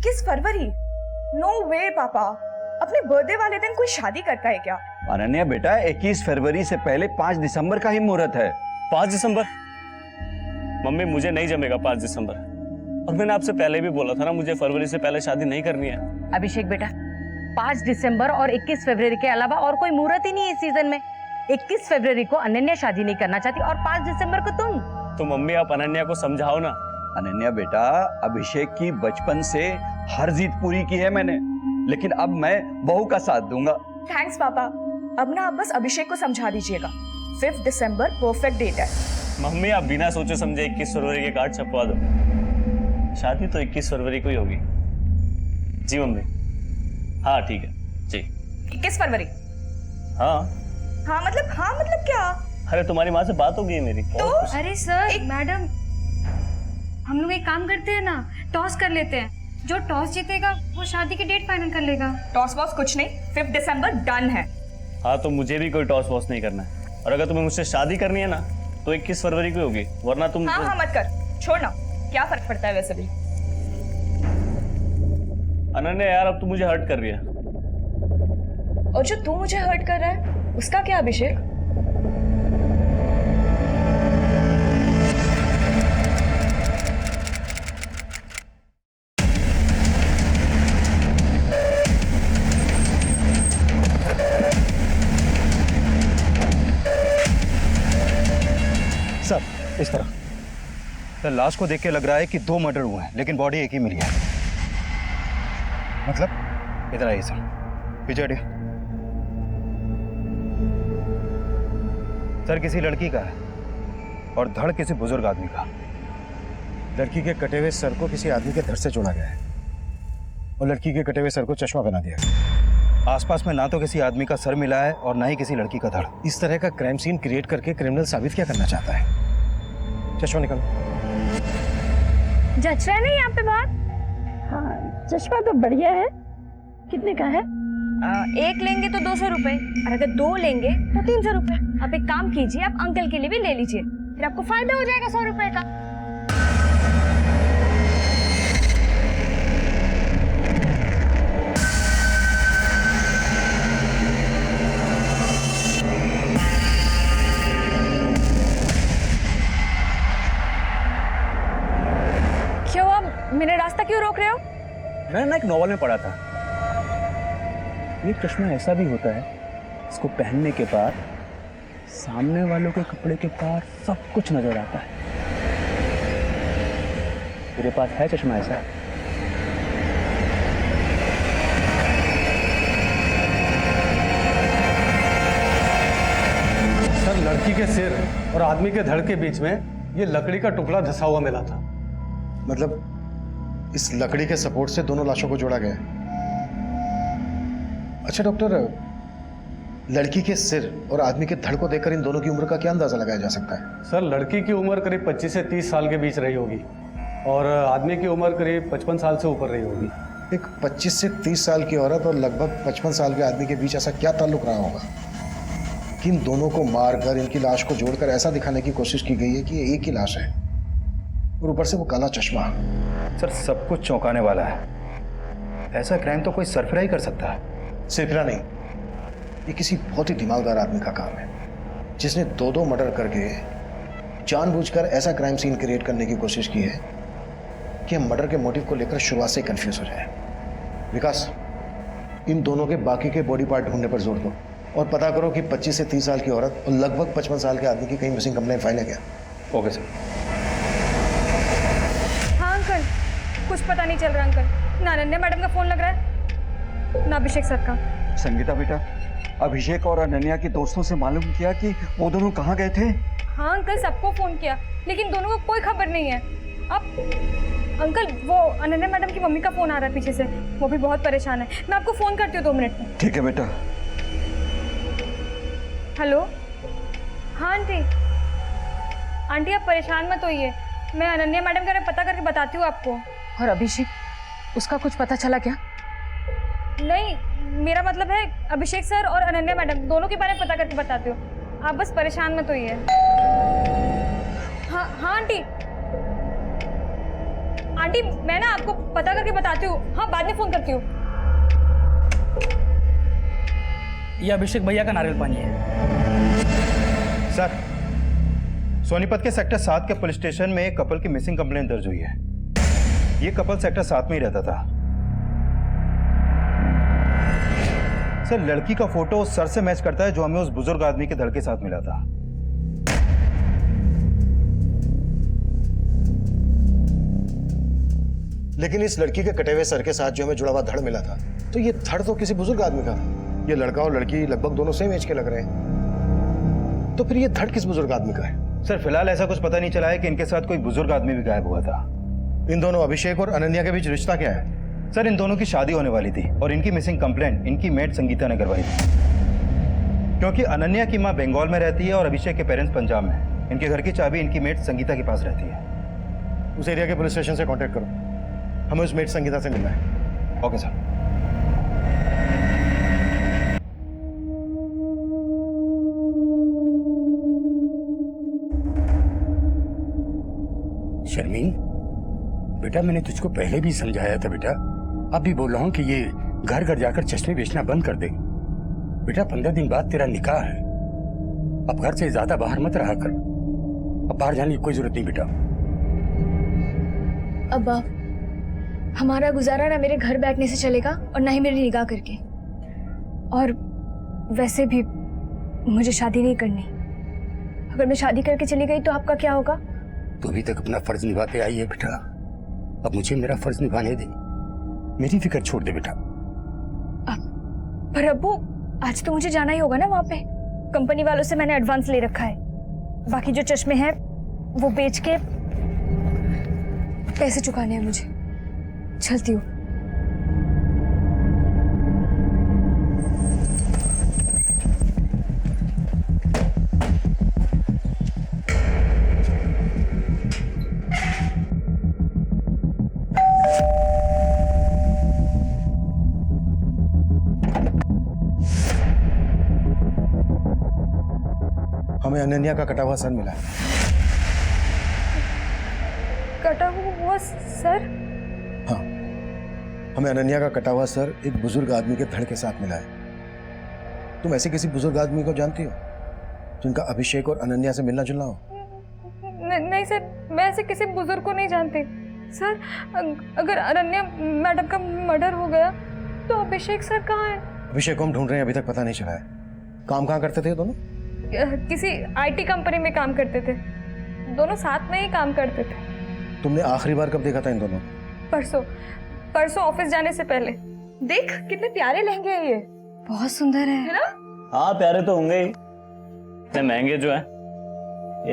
21 फरवरी? No वे पापा, अपने birthday वाले दिन कोई शादी करता है क्या? अनन्या बेटा, 21 फरवरी से पहले 5 दिसंबर का ही मुहूर्त है। 5 दिसंबर? मम्मी मुझे नहीं जमेगा 5 दिसंबर। और मैंने आपसे पहले भी बोला था ना, मुझे फरवरी से पहले शादी नहीं करनी है। अभिषेक बेटा, 5 दिसंबर और 21 फरवरी के अलावा और कोई मुहूर्त ही नहीं है इस सीजन में। 21 फरवरी को अनन्या शादी नहीं करना चाहती और 5 दिसंबर को तुम। तो मम्मी आप अनन्या को समझाओ ना। अनन्या बेटा, अभिषेक की बचपन से हर जीत पूरी की है मैंने, लेकिन अब मैं बहू का साथ दूंगा। थैंक्स पापा, अब ना आप बस अभिषेक को समझा दीजिएगा। 5 दिसंबर परफेक्ट डेट है। मम्मी आप बिना सोचे समझे 21 फरवरी के कार्ड छपवा दो। शादी तो 21 फरवरी को ही होगी। जी मम्मी, हाँ ठीक है जी। 21 फरवरी? हाँ हाँ मतलब क्या? अरे तुम्हारी माँ से बात हो गई है मेरी। तो अरे सर मैडम, हम लोग एक काम करते हैं ना, टॉस कर लेते हैं। जो टॉस जीतेगा वो शादी की डेट फाइनल कर लेगा। टॉस वॉस कुछ नहीं, 5 दिसंबर डन है। हाँ तो मुझे भी कोई टॉस वॉस नहीं करना है, और अगर तुम्हें मुझसे शादी करनी है ना तो 21 फरवरी को होगी, वरना तुम। हाँ मत कर, छोड़ना, क्या फर्क पड़ता है वैसे भी। अनन्या यार, अब तू मुझे हर्ट कर रही है। और जो तू मुझे हर्ट कर रहा है उसका क्या अभिषेक? सर इस तरह सर, लाश को देख के लग रहा है कि 2 मर्डर हुए हैं, लेकिन बॉडी एक ही मिली है। मतलब इधर आइए सर, पीछे हटिए। सर किसी लड़की का है और धड़ किसी बुजुर्ग आदमी का। लड़की के कटे हुए सर को किसी आदमी के धड़ से जोड़ा गया है और लड़की के कटे हुए सर को चश्मा बना दिया गया। आसपास में ना तो किसी आदमी का सर मिला है और ना ही किसी लड़की का धड़। इस तरह का क्राइम सीन क्रिएट करके क्रिमिनल साबित क्या करना चाहता है? चश्मा निकालो। जच रहा है नहीं यहाँ पे बात? हाँ, चश्मा तो बढ़िया है। कितने का है? एक लेंगे तो 200 रुपए, और अगर 2 लेंगे तो 300 रुपए। आप एक काम कीजिए, आप अंकल के लिए भी ले लीजिए, फिर आपको फायदा हो जाएगा 100 रुपए का। क्यों, आप मेरा रास्ता क्यों रोक रहे हो? मैंने ना एक नॉवल में पढ़ा था, ये चश्मा ऐसा भी होता है, इसको पहनने के बाद सामने वालों के कपड़े के पार सब कुछ नजर आता है। तेरे पास है चश्मा ऐसा? सर लड़की के सिर और आदमी के धड़ के बीच में ये लकड़ी का टुकड़ा धंसा हुआ मिला था। मतलब इस लकड़ी के सपोर्ट से दोनों लाशों को जोड़ा गया है। अच्छा डॉक्टर, लड़की के सिर और आदमी के धड़ को देखकर इन दोनों की उम्र का क्या अंदाजा लगाया जा सकता है? सर लड़की की उम्र करीब 25 से 30 साल के बीच रही होगी और आदमी की उम्र करीब 55 साल से ऊपर रही होगी। एक 25 से 30 साल की औरत और लगभग 55 साल के आदमी के बीच ऐसा क्या ताल्लुक रहा होगा कि इन दोनों को मारकर इनकी लाश को जोड़कर ऐसा दिखाने की कोशिश की गई है कि ये एक ही लाश है, और ऊपर से वो काला चश्मा। सर सब कुछ चौंकाने वाला है। ऐसा क्राइम तो कोई सरफरा ही कर सकता है। सरफरा नहीं, ये किसी बहुत ही दिमागदार आदमी का काम है, जिसने 2 मर्डर करके जानबूझकर ऐसा क्राइम सीन क्रिएट करने की कोशिश की है कि हम मर्डर के मोटिव को लेकर शुरुआत से कंफ्यूज हो जाए। विकास, इन दोनों के बाकी के बॉडी पार्ट ढूंढने पर जोर दो और पता करो कि 25 से 30 साल की औरत और लगभग 55 साल के आदमी की कहीं मिसिंग कंप्लेंट फाइल है क्या? Okay sir. हाँ अंकल, कुछ पता नहीं चल रहा अंकल। ना अनन्या मैडम का फोन लग रहा है, ना अभिषेक सर का। संगीता बेटा, अभिषेक और अनन्या के दोस्तों से मालूम किया कि वो दोनों कहाँ गए थे? हाँ अंकल, सबको फोन किया लेकिन दोनों को कोई खबर नहीं है। अब अंकल वो अनन्या मैडम की मम्मी का फोन आ रहा है पीछे से, वो भी बहुत परेशान है। मैं आपको फोन करती हूँ 2 मिनट में। ठीक है बेटा। हेलो, हाँ आंटी। आंटी आप परेशान मत होइए, मैं अनन्या मैडम के बारे में पता करके बताती हूँ आपको। और अभिषेक, उसका कुछ पता चला क्या? नहीं, मेरा मतलब है अभिषेक सर और अनन्या मैडम दोनों के बारे में पता करके बताती हूँ, आप बस परेशान मत होइए। हाँ हाँ आंटी, आंटी मैं ना आपको पता करके बताती हूँ, हाँ बाद में फोन करती हूँ। ये अभिषेक भैया का नारियल पानी है। सर, सोनीपत के सेक्टर 7 के पुलिस स्टेशन में एक कपल की मिसिंग कंप्लेंट दर्ज हुई है। ये कपल सेक्टर 7 में ही रहता था। सर, लड़की का फोटो उस सर से मैच करता है जो हमें उस बुजुर्ग आदमी के धड़ के साथ मिला था। लेकिन इस लड़की के कटे हुए सर के साथ जो हमें जुड़ा हुआ धड़ मिला था, तो ये धड़ तो किसी बुजुर्ग आदमी का था। ये लड़का और लड़की लगभग दोनों सेम एज के लग रहे हैं, तो फिर ये धड़ किस बुजुर्ग आदमी का है? सर, फिलहाल ऐसा कुछ पता नहीं चला है कि इनके साथ कोई बुजुर्ग आदमी भी गायब हुआ था। इन दोनों अभिषेक और अनन्या के बीच रिश्ता क्या है? सर, इन दोनों की शादी होने वाली थी और इनकी मिसिंग कंप्लेंट इनकी मेड संगीता ने करवाई थी। क्योंकि अनन्या की माँ बंगाल में रहती है और अभिषेक के पेरेंट्स पंजाब में। इनके घर की चाबी इनकी मेड संगीता के पास रहती है। उस एरिया के पुलिस स्टेशन से कांटेक्ट करो, हमें उस मेड संगीता से मिलना है। Okay sir. शर्मीन, बेटा मैंने तुझको पहले भी समझाया था बेटा, अब भी बोल रहा हूँ कि ये घर घर जाकर चश्मे बेचना बंद कर दे। बेटा 15 दिन बाद तेरा निकाह है, अब घर से ज्यादा बाहर मत रहा कर। अब बाहर जाने की कोई जरूरत नहीं बेटा। अब्बा, हमारा गुजारा ना मेरे घर बैठने से चलेगा और ना ही मेरी निगाह करके। और वैसे भी मुझे शादी नहीं करनी। अगर मैं शादी करके चली गई तो आपका क्या होगा? तू अभी तक अपना फर्ज निभाते आई है बेटा, अब मुझे मेरा फर्ज निभाने दे। मेरी फिक्र छोड़ दे बेटा। पर अब्बू, आज तो मुझे जाना ही होगा ना वहाँ पे। कंपनी वालों से मैंने एडवांस ले रखा है। बाकी जो चश्मे हैं वो बेच के पैसे चुकाने हैं मुझे। चलती हूँ। हमें अनन्या का कटा हुआ सर मिला है। कटा हुआ सर? हाँ, हमें अनन्या का कटा हुआ सर एक बुजुर्ग आदमी के धड़ के साथ मिला है। तुम ऐसे किसी बुजुर्ग आदमी को जानती हो जिनका अभिषेक और अनन्या से मिलना जुलना हो? नहीं सर, मैं ऐसे किसी बुजुर्ग को नहीं जानती। सर, अगर अनन्या मैडम का मर्डर हो गया तो अभिषेक सर कहाँ है? अभिषेक को हम ढूंढ रहे हैं, अभी तक पता नहीं चला है। काम कहाँ करते थे दोनों? किसी आईटी कंपनी में काम करते थे। दोनों साथ में ही काम करते थे। तुमने आखिरी बार कब देखा था इन दोनों? परसों ऑफिस जाने से पहले। देख कितने प्यारे लहंगे हैं ये। बहुत सुंदर है ना? हाँ, प्यारे तो होंगे ही, इतने महंगे जो है।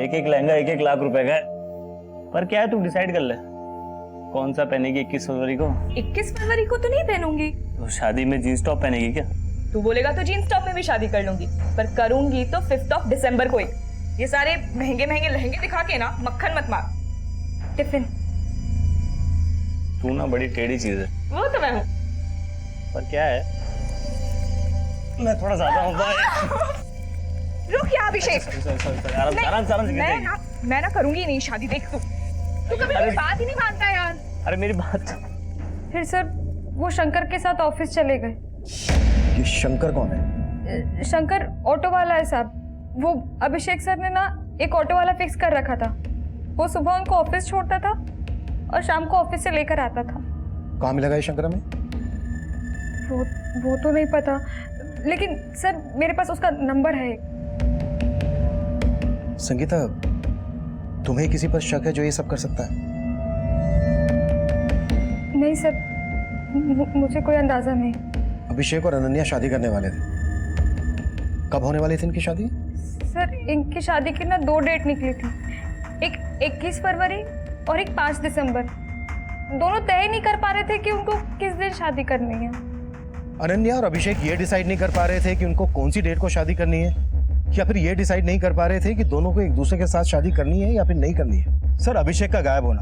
एक एक लहंगा 1-1 लाख रुपए का है। पर क्या है, तू डिसाइड कर ले कौन सा पहनेगी 21 फरवरी को। 21 फरवरी को तो नहीं पहनूंगी। तो शादी में जींस टॉप पहनेगी क्या? तू बोलेगा तो जीन्स टॉप में भी शादी कर लूंगी, पर करूंगी तो 5 दिसंबर को ही। ये सारे महंगे महंगे लहंगे दिखा के ना मक्खन मत मार। टिफिन। तू ना बड़ी टेढ़ी चीज है। वो तो मैं हूँ। पर क्या है, मैं थोड़ा ज्यादा होता है। रुक या अभिषेक। मैं ना करूंगी नहीं शादी। देख तू कभी मेरी बात ही नहीं मानता यार। अरे मेरी बात। फिर सर वो शंकर के साथ ऑफिस चले गए। ये शंकर कौन है? शंकर ऑटो वाला है साहब। वो अभिषेक सर ने ना एक ऑटो वाला फिक्स कर रखा था। वो सुबह उनको ऑफिस छोड़ता था और शाम को ऑफिस से लेकर आता था। कहाँ मिला ये शंकर हमें? वो तो नहीं पता, लेकिन सर मेरे पास उसका नंबर है। संगीता, तुम्हें किसी पर शक है जो ये सब कर सकता है? नहीं सर, मुझे कोई अंदाजा नहीं। अभिषेक और अनन्या शादी करने वाले थे। कब होने वाली थी इनकी शादी? सर इनकी शादी की ना 2 डेट निकली थी, एक 21 फरवरी और एक 5 दिसंबर। दोनों तय नहीं कर पा रहे थे कि उनको किस दिन शादी करनी है। अनन्या और अभिषेक ये डिसाइड नहीं कर पा रहे थे कि उनको कौन सी डेट को शादी करनी है, या फिर ये डिसाइड नहीं कर पा रहे थे कि दोनों को एक दूसरे के साथ शादी करनी है या फिर नहीं करनी है। सर, अभिषेक का गायब होना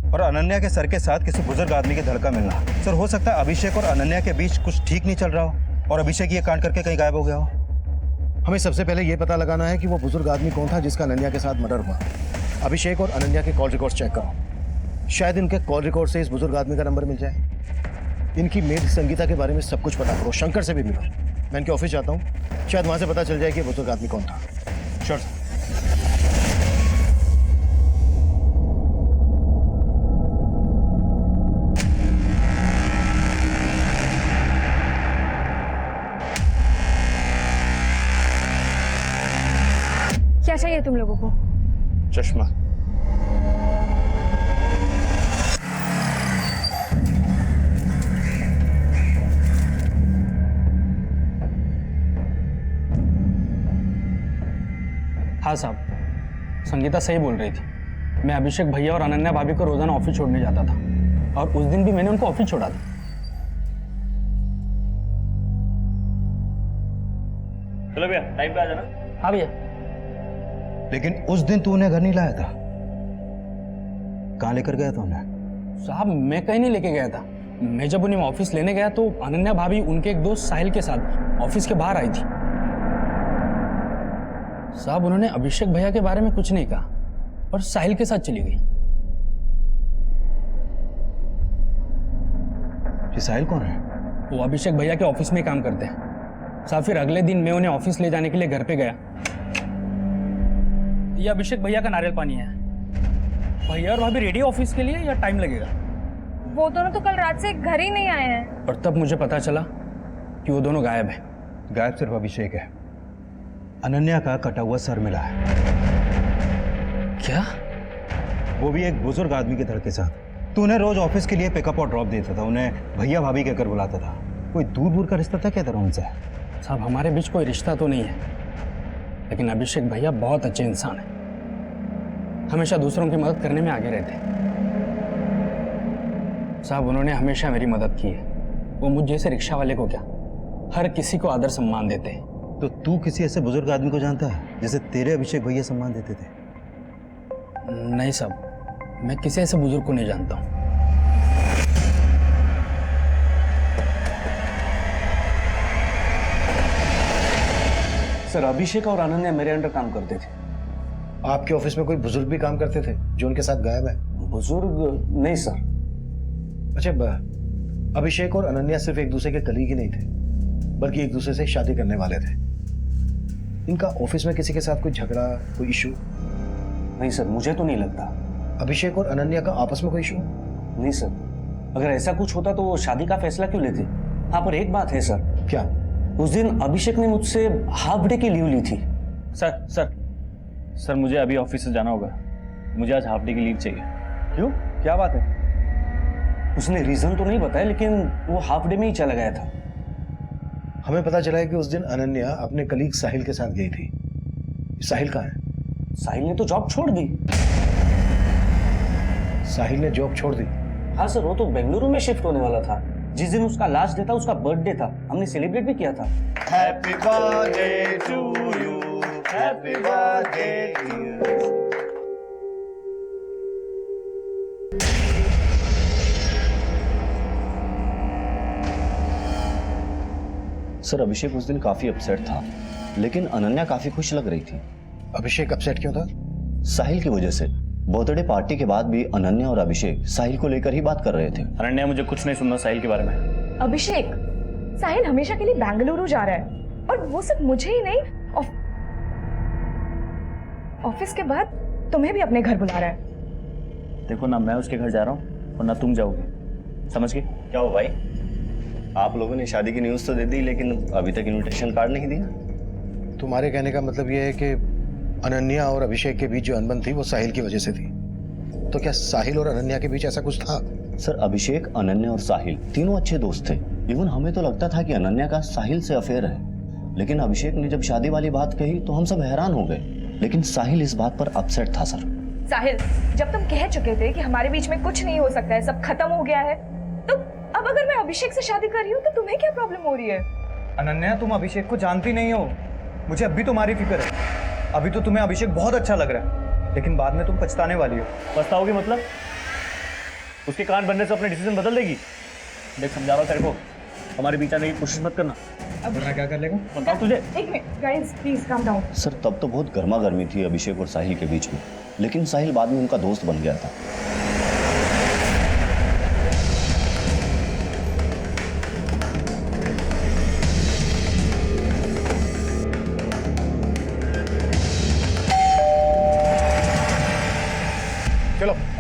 और अनन्या के सर के साथ किसी बुजुर्ग आदमी के धड़ का मिलना। सर, हो सकता है अभिषेक और अनन्या के बीच कुछ ठीक नहीं चल रहा हो और अभिषेक ये कांड करके कहीं गायब हो गया हो। हमें सबसे पहले ये पता लगाना है कि वो बुजुर्ग आदमी कौन था जिसका अनन्या के साथ मर्डर हुआ। अभिषेक और अनन्या के कॉल रिकॉर्ड्स चेक करो। शायद इनके कॉल रिकॉर्ड से इस बुजुर्ग आदमी का नंबर मिल जाए। इनकी मेड संगीता के बारे में सब कुछ पता करो, शंकर से भी मिलो। मैं इनके ऑफिस जाता हूँ, शायद वहां से पता चल जाए कि बुजुर्ग आदमी कौन था। श्योर। क्या चाहिए तुम लोगों को? चश्मा। हाँ साहब, संगीता सही बोल रही थी। मैं अभिषेक भैया और अनन्या भाभी को रोजाना ऑफिस छोड़ने जाता था और उस दिन भी मैंने उनको ऑफिस छोड़ा था। चलो भैया, टाइम पे आ जाना। हाँ भैया। लेकिन उस दिन तू उन्हें घर नहीं लाया था, कहाँ लेकर गया था उन्हें? साहब मैं कहीं नहीं लेके गया था। मैं जब उन्हें ऑफिस लेने गया तो अनन्या भाभी उनके एक दोस्त साहिल के साथ ऑफिस के बाहर आई थी। साहब उन्होंने अभिषेक भैया के बारे में कुछ नहीं कहा और साहिल के साथ चली गई। ये साहिल कौन है? वो अभिषेक भैया के ऑफिस में काम करते हैं। साहब फिर अगले दिन मैं उन्हें ऑफिस ले जाने के लिए घर पे गया। ये अभिषेक भैया का नारियल पानी है। भैया और भाभी रेडी ऑफिस के लिए या टाइम लगेगा? वो दोनों तो कल रात से घर ही नहीं आए हैं। और तब मुझे पता चला कि वो दोनों गायब हैं। गायब सिर्फ अभिषेक है, अनन्या का कटा हुआ सर मिला है। क्या? वो भी एक बुजुर्ग आदमी के धड़ के साथ। तू उन्हें रोज ऑफिस के लिए पिकअप और ड्रॉप देता था, उन्हें भैया भाभी कहकर बुलाता था। कोई दूर दूर का रिश्ता था क्या तेरा उनसे? साहब हमारे बीच कोई रिश्ता तो नहीं है, लेकिन अभिषेक भैया बहुत अच्छे इंसान हैं। हमेशा दूसरों की मदद करने में आगे रहते हैं। साहब उन्होंने हमेशा मेरी मदद की है। वो मुझ जैसे रिक्शा वाले को क्या, हर किसी को आदर सम्मान देते हैं। तो तू किसी ऐसे बुजुर्ग आदमी को जानता है जैसे तेरे अभिषेक भैया सम्मान देते थे? नहीं साहब, मैं किसी ऐसे बुजुर्ग को नहीं जानता हूँ। सर अभिषेक और अनन्या मेरे अंडर काम करते थे। आपके ऑफिस में कोई बुजुर्ग भी काम करते थे जो उनके साथ गायब है? बुजुर्ग नहीं सर। अच्छा, अभिषेक और अनन्या सिर्फ एक दूसरे के कलीग ही नहीं थे, बल्कि एक दूसरे से शादी करने वाले थे। इनका ऑफिस में किसी के साथ कोई झगड़ा, कोई इशू? नहीं सर, मुझे तो नहीं लगता। अभिषेक और अनन्या का आपस में कोई इशू? नहीं सर, अगर ऐसा कुछ होता तो वो शादी का फैसला क्यों लेते? हाँ पर एक बात है सर। क्या? उस दिन अभिषेक ने मुझसे हाफ डे की लीव ली थी। सर मुझे अभी ऑफिस से जाना होगा। मुझे आज हाफ डे की लीव चाहिए। क्यों, क्या बात है? उसने रीजन तो नहीं बताया, लेकिन वो हाफ डे में ही चला गया था। हमें पता चला है कि उस दिन अनन्या अपने कलीग साहिल के साथ गई थी। साहिल कहाँ है? साहिल ने तो जॉब छोड़ दी। साहिल ने जॉब छोड़ दी? हाँ सर, वो तो बेंगलुरु में शिफ्ट होने वाला था। जिस दिन उसका लास्ट डे था, उसका बर्थडे था, हमने सेलिब्रेट भी किया था। Happy birthday to you, happy birthday to you. Sir Abhishek उस दिन काफी अपसेट था, लेकिन अनन्या काफी खुश लग रही थी। अभिषेक अपसेट क्यों था? साहिल की वजह से। बर्थडे पार्टी के बाद भी अनन्या और अभिषेक साहिल को लेकर ही बात कर रहे थे। अनन्या, मुझे कुछ नहीं सुनना साहिल के बारे में। अभिषेक, साहिल हमेशा के लिए बेंगलुरु जा रहा है, और वो सिर्फ मुझे ही नहीं, ऑफिस के बाद तुम्हें भी अपने घर बुला रहा है। देखो ना, मैं उसके घर जा रहा हूँ और ना तुम जाओगे, समझ गए? क्या हो भाई, आप लोगों ने शादी की न्यूज़ तो दे दी, लेकिन अभी तक इनविटेशन कार्ड नहीं दिया। तुम्हारे कहने का मतलब यह है कि अनन्या और अभिषेक के बीच जो अनबन थी वो साहिल की वजह से थी। तो क्या साहिल और अनन्या के बीच ऐसा कुछ था? सर अभिषेक, अनन्या और साहिल तीनों अच्छे दोस्त थे। इवन हमें तो लगता था कि अनन्या का साहिल से अफेयर है, लेकिन अभिषेक ने जब शादी वाली बात कही तो हम सब हैरान हो गए। लेकिन साहिल इस बात पर अपसेट था। सर साहिल, जब तुम कह चुके थे कि हमारे बीच में कुछ नहीं हो सकता है, सब खत्म हो गया है, तो अब अगर मैं अभिषेक से शादी कर रही हूँ तो तुम्हें क्या प्रॉब्लम हो रही है? अनन्या, तुम अभिषेक को जानती नहीं हो। मुझे अब भी तुम्हारी फिक्र है। अभी तो तुम्हें अभिषेक बहुत अच्छा लग रहा है, लेकिन बाद में तुम पछताने वाली हो। पछताओगी मतलब? उसके कान बनने से अपने डिसीजन बदल देगी? देख, समझा रहा हूँ तेरे को, हमारे बीच आने की कोशिश मत करना। अब मैं क्या कर लेगा बताओ तुझे। एक minute guys, please calm down. Sir तब तो बहुत गर्मा गर्मी थी अभिषेक और साहिल के बीच में, लेकिन साहिल बाद में उनका दोस्त बन गया था।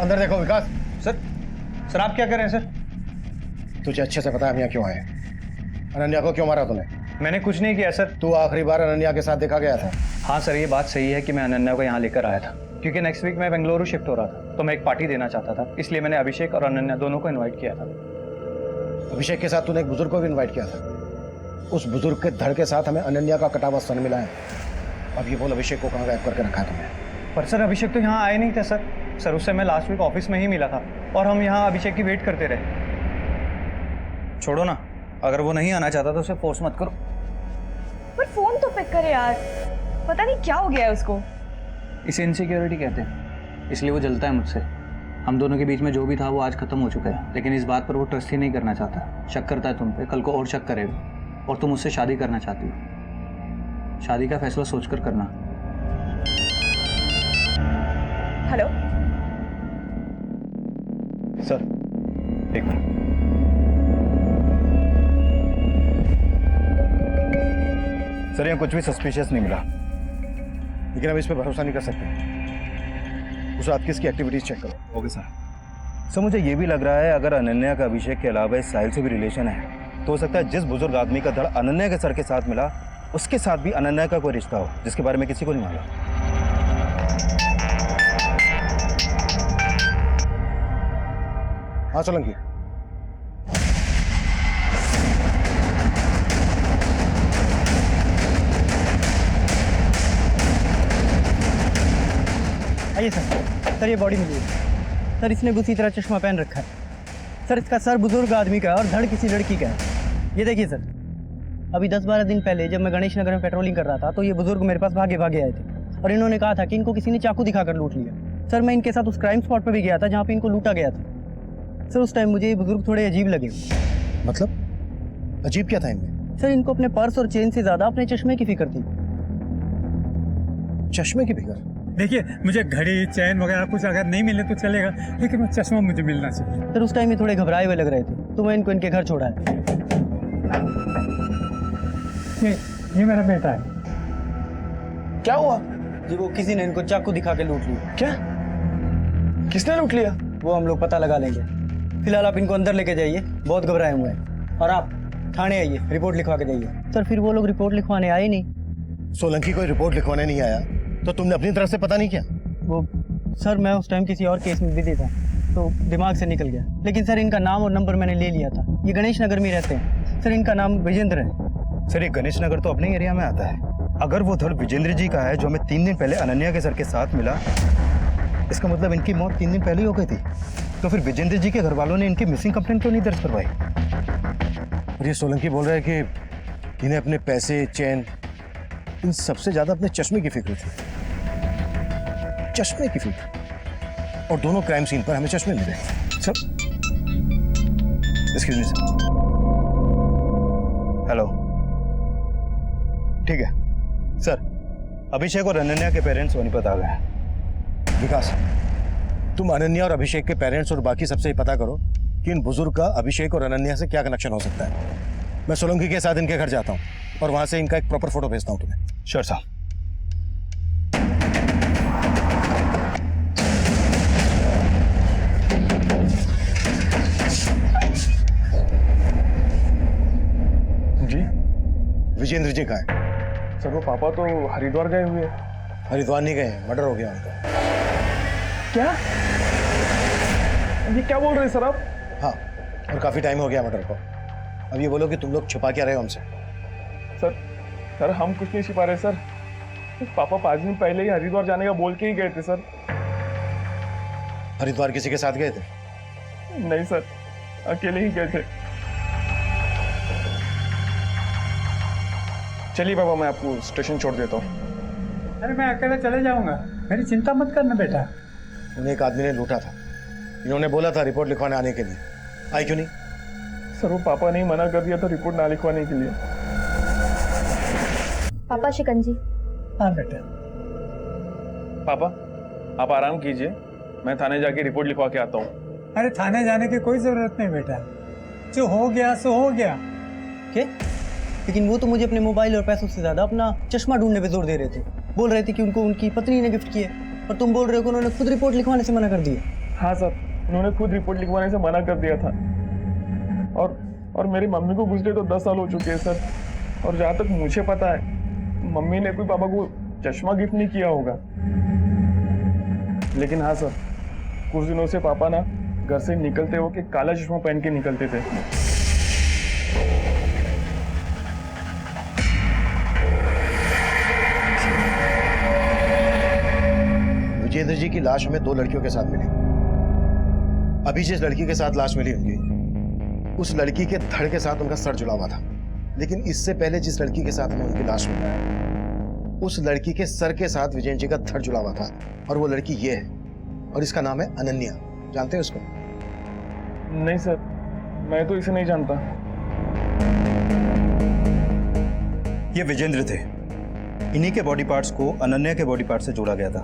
अंदर देखो विकास। सर आप क्या कर रहे हैं सर? तुझे अच्छे से पता है हम यहाँ क्यों आए हैं। अनन्या को क्यों मारा तूने? मैंने कुछ नहीं किया सर। तू आखिरी बार अनन्या के साथ देखा गया था? हाँ सर, ये बात सही है कि मैं अनन्या को यहाँ लेकर आया था, क्योंकि नेक्स्ट वीक मैं बेंगलुरु शिफ्ट हो रहा था, तो मैं एक पार्टी देना चाहता था, इसलिए मैंने अभिषेक और अनन्या दोनों को इन्वाइट किया था। अभिषेक के साथ तूने एक बुजुर्ग को भी इन्वाइट किया था। उस बुजुर्ग के धड़ के साथ हमें अनन्या का कटा हुआ सन मिला है। अब ये बोल अभिषेक को कहाँ गायब करके रखा है तुमने? पर सर अभिषेक तो यहाँ आए नहीं थे सर। सर उससे मैं लास्ट वीक ऑफिस में ही मिला था और हम यहाँ अभिषेक की वेट करते रहे। छोड़ो ना, अगर वो नहीं आना चाहता तो उसे फोर्स मत करो। पर फोन तो पिक करे यार, पता नहीं क्या हो गया है उसको। इसे इनसिक्योरिटी कहते हैं, इसलिए वो जलता है मुझसे। हम दोनों के बीच में जो भी था वो आज खत्म हो चुका है, लेकिन इस बात पर वो ट्रस्ट ही नहीं करना चाहता। शक करता है तुम पे, कल को और शक करेगा। और तुम मुझसे शादी करना चाहती हो। शादी का फैसला सोचकर करना। हेलो सर, एक मिनट। सर यहाँ कुछ भी सस्पिशियस नहीं मिला, लेकिन अब इस पर भरोसा नहीं कर सकते। उस रात की इसकी एक्टिविटीज चेक करो। ओके सर, मुझे ये भी लग रहा है अगर अनन्या का अभिषेक के अलावा इस साहिल से भी रिलेशन है तो हो सकता है जिस बुजुर्ग आदमी का धड़ अनन्या के सर के साथ मिला उसके साथ भी अनन्या का कोई रिश्ता हो जिसके बारे में किसी को नहीं मालूम। हाँ सोलंकी, आइए सर ये बॉडी मिली है सर। इसने भी उसी तरह चश्मा पहन रखा है सर। इसका सर बुजुर्ग आदमी का है और धड़ किसी लड़की का है। ये देखिए सर, अभी 10-12 दिन पहले जब मैं गणेश नगर में पेट्रोलिंग कर रहा था तो ये बुजुर्ग मेरे पास भागे भागे आए थे और इन्होंने कहा था कि इनको किसी ने चाकू दिखाकर लूट लिया। सर मैं इनके साथ उस क्राइम स्पॉट पर भी गया था जहाँ पे इनको लूटा गया था। सर उस टाइम मुझे ये बुजुर्ग थोड़े अजीब लगे। मतलब अजीब क्या था इनमें? सर इनको अपने पर्स और चेन से ज्यादा अपने चश्मे की फिक्र थी। चश्मे की फिक्र? देखिए मुझे घड़ी चैन वगैरह कुछ अगर नहीं मिले तो चलेगा, लेकिन वो चश्मा मुझे मिलना चाहिए। सर उस टाइम ये थोड़े घबराए हुए लग रहे थे तो मैं इनको इनके घर छोड़ा है। ये मेरा बेटा है। क्या हुआ जी? वो किसी ने इनको चाकू दिखा के लूट लिया। क्या? किसने लूट लिया? वो हम लोग पता लगा लेंगे। फिलहाल आप इनको अंदर लेके जाइए, बहुत घबराए हुए हैं। और आप थाने आइए, रिपोर्ट लिखवा के जाइए। सर फिर वो लोग रिपोर्ट लिखवाने आए नहीं। सोलंकी कोई रिपोर्ट लिखवाने नहीं आया तो तुमने अपनी तरफ से पता नहीं किया? वो सर मैं उस टाइम किसी और केस में बिजी था तो दिमाग से निकल गया। लेकिन सर इनका नाम और नंबर मैंने ले लिया था। ये गणेश नगर में रहते हैं सर। इनका नाम विजेंद्र है। सर ये गणेश नगर तो अपने एरिया में आता है। अगर वो धड़ विजेंद्र जी का है जो हमें 3 दिन पहले अनन्या के सर के साथ मिला, इसका मतलब इनकी मौत 3 दिन पहले ही हो गई थी। तो फिर विजेंद्र जी के घर वालों ने इनकी मिसिंग कंप्लेंट क्यों नहीं दर्ज करवाई? और ये सोलंकी बोल रहा है कि इन्हें अपने पैसे, चैन, इन सबसे ज्यादा अपने चश्मे की फिक्र थी। चश्मे की फिक्र? और दोनों क्राइम सीन पर हमें चश्मे मिले। Sir excuse me sir. Hello, ठीक है सर, अभिषेक और अनन्या के पेरेंट्स सोनीपत आ गए हैं। विकास, तुम अनन्या और अभिषेक के पेरेंट्स और बाकी सबसे पता करो कि इन बुजुर्ग का अभिषेक और अनन्या से क्या कनेक्शन हो सकता है। मैं सोलंकी के साथ इनके घर जाता हूँ और वहां से इनका एक प्रॉपर फोटो भेजता हूँ तुम्हें। श्योर साहब। जी विजेंद्र जी कहाँ है? सर वो पापा तो हरिद्वार गए हुए हैं। हरिद्वार नहीं गए, मर्डर हो गया उनका। क्या? ये क्या बोल रहे हैं सर आप? हाँ, और काफी टाइम हो गया मर्डर को। अब ये बोलो कि तुम लोग छुपा क्या रहे हो हमसे? सर हम कुछ नहीं छिपा रहे सर। पापा 5 दिन पहले ही हरिद्वार जाने का बोल के ही गए थे सर। हरिद्वार किसी के साथ गए थे? नहीं सर, अकेले ही गए थे। चलिए बाबा, मैं आपको स्टेशन छोड़ देता हूँ। अरे मैं अकेले चले जाऊंगा, मेरी चिंता मत करना बेटा। उन्हें एक आदमी ने लूटा था, इन्होंने बोला था रिपोर्ट लिखवाने आने के लिए। आई क्यों नहीं? सर वो पापा ने मना कर दिया था रिपोर्ट ना लिखवाने के लिए। पापा शिकंजी। हाँ बेटा। पापा आप आराम कीजिए, मैं थाने जाके रिपोर्ट लिखवा के आता हूँ। अरे थाने जाने की कोई जरूरत नहीं बेटा, जो हो गया सो हो गया। क्या? लेकिन वो तो मुझे अपने मोबाइल और पैसों से ज्यादा अपना चश्मा ढूंढने पे जोर दे रहे थे। बोल रहे थे कि उनको उनकी पत्नी ने गिफ्ट किया, और तुम बोल रहे हो कि उन्होंने खुद रिपोर्ट लिखवाने से मना कर दिया। हाँ सर, उन्होंने खुद रिपोर्ट लिखवाने से मना कर दिया था। और मेरी मम्मी को गुजरे तो 10 साल हो चुके हैं सर। और जहाँ तक मुझे पता है, मम्मी ने कोई पापा को चश्मा गिफ्ट नहीं किया होगा। लेकिन हाँ सर, कुछ दिनों से पापा ना घर से निकलते हो के काला चश्मा पहन के निकलते थे। विजेंद्र जी की लाश हमें 2 लड़कियों के साथ मिली। अभी जिस लड़की के साथ लाश मिली उनकी, उस लड़की के धड़ के साथ उनका सर जुड़ा हुआ था। लेकिन इससे पहले जिस लड़की के साथ हमें उनकी लाश मिली, उस लड़की के सर के साथ विजेंद्र जी का धड़ जुड़ा हुआ था। और वो लड़की ये है, और इसका नाम है अनन्या। जानते हैं उसको? नहीं सर, मैं तो इसे नहीं जानता। ये विजेंद्र थे। इन्हीं के बॉडी पार्ट्स को अनन्या के बॉडी पार्ट से जोड़ा गया था।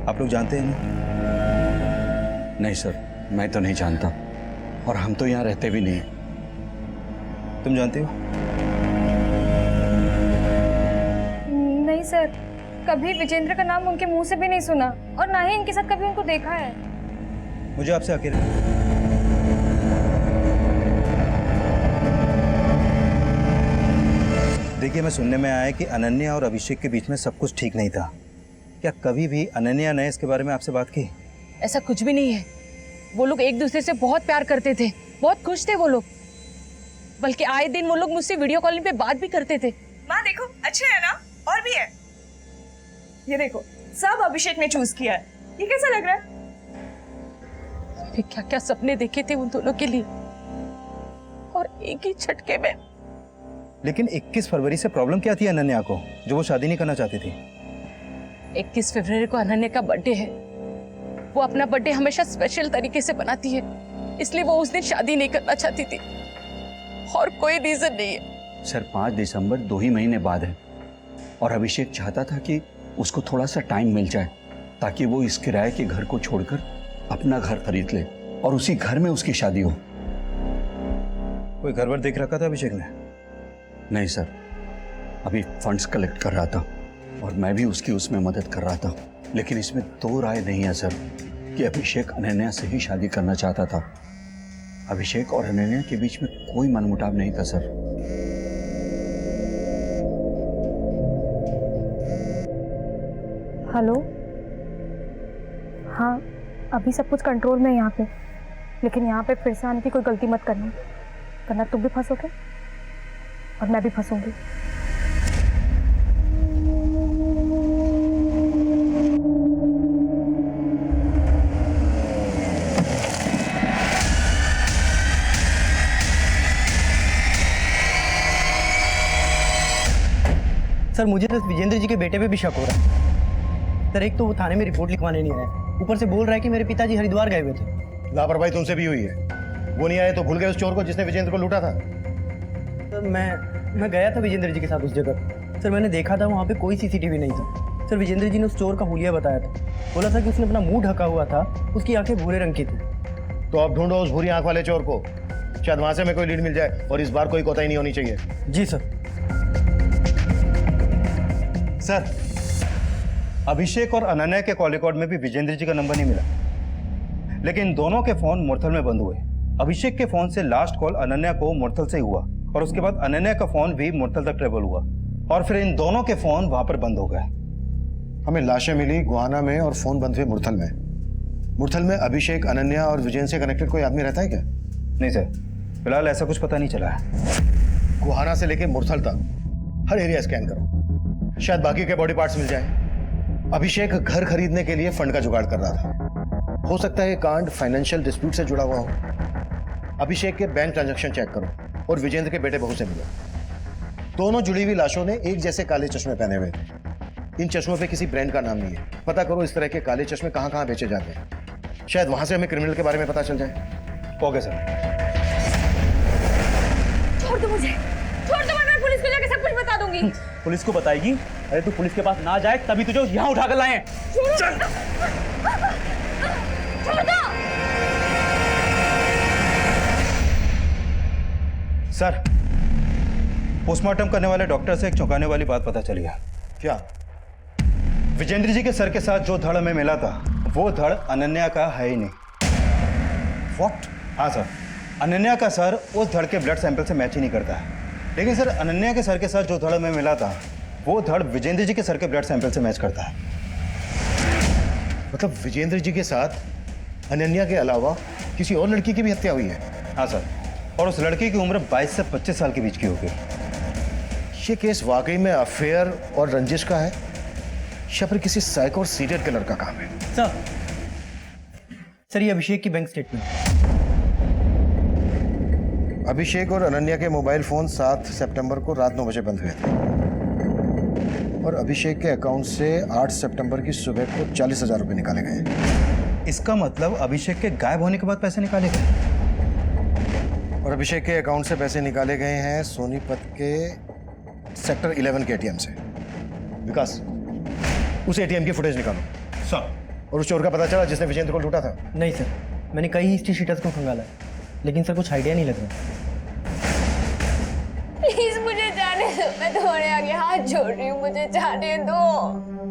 आप लोग जानते हैं ना? नहीं सर, मैं तो नहीं जानता, और हम तो यहाँ रहते भी नहीं। तुम जानते हो? नहीं सर, कभी विजेंद्र का नाम उनके मुंह से भी नहीं सुना, और ना ही इनके साथ कभी उनको देखा है। मुझे आपसे अकेले देखिए, मैं सुनने में आया कि अनन्या और अभिषेक के बीच में सब कुछ ठीक नहीं था। क्या कभी भी अनन्या ने इसके बारे में आपसे बात की? ऐसा कुछ भी नहीं है। वो लोग एक दूसरे से बहुत प्यार करते थे, बहुत खुश थे वो लोग। बल्कि आए दिन वो लोग मुझसे वीडियो कॉलिंग पे बात भी करते थे। माँ देखो, अच्छे है ना? और भी है, ये देखो, सब अभिषेक ने चूज किया है। ये कैसा लग रहा है? मैंने क्या क्या सपने देखे थे उन दोनों के लिए, और एक ही झटके में। लेकिन 21 फरवरी से प्रॉब्लम क्या थी अनन्या को, जो वो शादी नहीं करना चाहती थी? 21 फरवरी को अनन्या का बर्थडे है। वो अपना बर्थडे हमेशा स्पेशल तरीके से बनाती है, इसलिए वो उस दिन शादी नहीं करना चाहती थी, और कोई रीजन नहीं है। सर, 5 दिसंबर 2 ही महीने बाद है, और अभिषेक चाहता था कि उसको थोड़ा सा टाइम मिल जाए ताकि वो इस किराए के घर को छोड़कर अपना घर खरीद ले और उसी घर में उसकी शादी हो। कोई घर वर देख रखा था अभिषेक ने? नहीं सर, अभी फंड्स कलेक्ट कर रहा था और मैं भी उसकी उसमें मदद कर रहा था। लेकिन इसमें 2 राय नहीं है सर कि अभिषेक अनन्या से ही शादी करना चाहता था। अभिषेक और अनन्या के बीच में कोई मनमुटाव नहीं था सर। हेलो, हाँ, अभी सब कुछ कंट्रोल में है यहाँ पे, लेकिन यहाँ पे फिर से आने की कोई गलती मत करना, वरना तुम भी फंसोगे और मैं भी फंसूंगी। सर, मुझे तो विजेंद्र जी के बेटे पे भी शक हो रहा है। सर, एक तो वो थाने में रिपोर्ट लिखवाने नहीं आया, ऊपर से बोल रहा है कि मेरे पिताजी हरिद्वार गए हुए थे। लापरवाही तुमसे भी हुई है। वो नहीं आए तो भूल गए उस चोर को जिसने विजेंद्र को लूटा था? सर, मैं गया था विजेंद्र जी के साथ उस जगह। सर, मैंने देखा था वहाँ पे कोई सीसीटीवी नहीं था। सर, विजेंद्र जी ने उस चोर का हुलिया बताया था। बोला था कि उसने अपना मुंह ढका हुआ था, उसकी आंखें भूरे रंग की थी। तो अब ढूंढो उस भूरी आंख वाले चोर को, शायद वहां से हमें कोई लीड मिल जाए, और इस बार कोई कोताही नहीं होनी चाहिए। जी सर। सर, अभिषेक और अनन्या के कॉल रिकॉर्ड में भी विजेंद्र जी का नंबर नहीं मिला, लेकिन दोनों के फोन मुरथल में बंद हुए। अभिषेक के फोन से लास्ट कॉल अनन्या को मुरथल से हुआ, और उसके बाद अनन्या का फोन भी मुरथल तक ट्रेवल हुआ, और फिर इन दोनों के फोन वहां पर बंद हो गए। हमें लाशें मिली गुहाना में और फोन बंद हुए मुरथल में। मुरथल में अभिषेक, अनन्या और विजयन से कनेक्टेड कोई आदमी रहता है क्या? नहीं सर, फिलहाल ऐसा कुछ पता नहीं चला है। गुहाना से लेकर मुरथल तक हर एरिया स्कैन करो, शायद बाकी के बॉडी पार्ट्स मिल जाए। अभिषेक घर खरीदने के लिए फंड का जुगाड़ कर रहा था। हो सकता है ये कांड फाइनेंशियल डिस्प्यूट से जुड़ा हुआ हो। अभिषेक के बैंक ट्रांजैक्शन चेक करो और विजेंद्र के बेटे बहू से मिलो। दोनों जुड़ी हुई लाशों ने एक जैसे काले चश्मे पहने हुए थे। इन चश्मों पे किसी ब्रांड का नाम नहीं है। पता करो इस तरह के काले चश्मे कहां कहां बेचे जाते हैं, शायद वहां से हमें क्रिमिनल के बारे में पता चल जाए। Okay sir. छोड़ दो मुझे, छोड़ दो, मैं पुलिस को जाके सब कुछ बता दूंगी। पुलिस को बताएगी? अरे तू पुलिस के पास ना जाए तभी तुझे यहाँ उठाकर लाए। चल, छोड़ दो। सर, पोस्टमार्टम करने वाले डॉक्टर से एक चौंकाने वाली बात पता चली है। क्या? विजेंद्र जी के सर के साथ जो धड़ हमें मिला था वो धड़ अनन्या का है ही नहीं। व्हाट? हाँ सर, अनन्या का सर उस धड़ के ब्लड सैंपल से मैच ही नहीं करता है। लेकिन सर अनन्या के सर के साथ जो धड़ में मिला था वो धड़ विजेंद्र जी के सर के ब्लड सैंपल से मैच करता है। मतलब विजेंद्र जी के साथ अनन्या के अलावा किसी और लड़की की भी हत्या हुई है? हाँ सर, और उस लड़की की उम्र 22 से 25 साल के बीच की होगी। ये केस वाकई में अफेयर और रंजिश का है या फिर किसी साइको और सीरियल किलर का काम है? सर ये अभिषेक की बैंक स्टेटमेंट। अभिषेक और अनन्या के मोबाइल फोन 7 सितंबर को रात 9 बजे बंद हुए थे और अभिषेक के अकाउंट से 8 सितंबर की सुबह को 40,000 रुपए निकाले गए। इसका मतलब अभिषेक के गायब होने के बाद पैसे निकाले गए और अभिषेक के अकाउंट से पैसे निकाले गए हैं सोनीपत के सेक्टर 11 के एटीएम से। विकास, उस एटीएम की फुटेज निकालो। सर। और उस चोर का पता चला जिसने विजेंद्र को लूटा था? नहीं सर, मैंने कई हिस्ट्री शीटर्स को खंगाला है, लेकिन सर कुछ आइडिया नहीं लग रहा। प्लीज मुझे जाने दो, मैं तुम्हारे आगे हाथ जोड़ रही हूँ, मुझे जाने दो।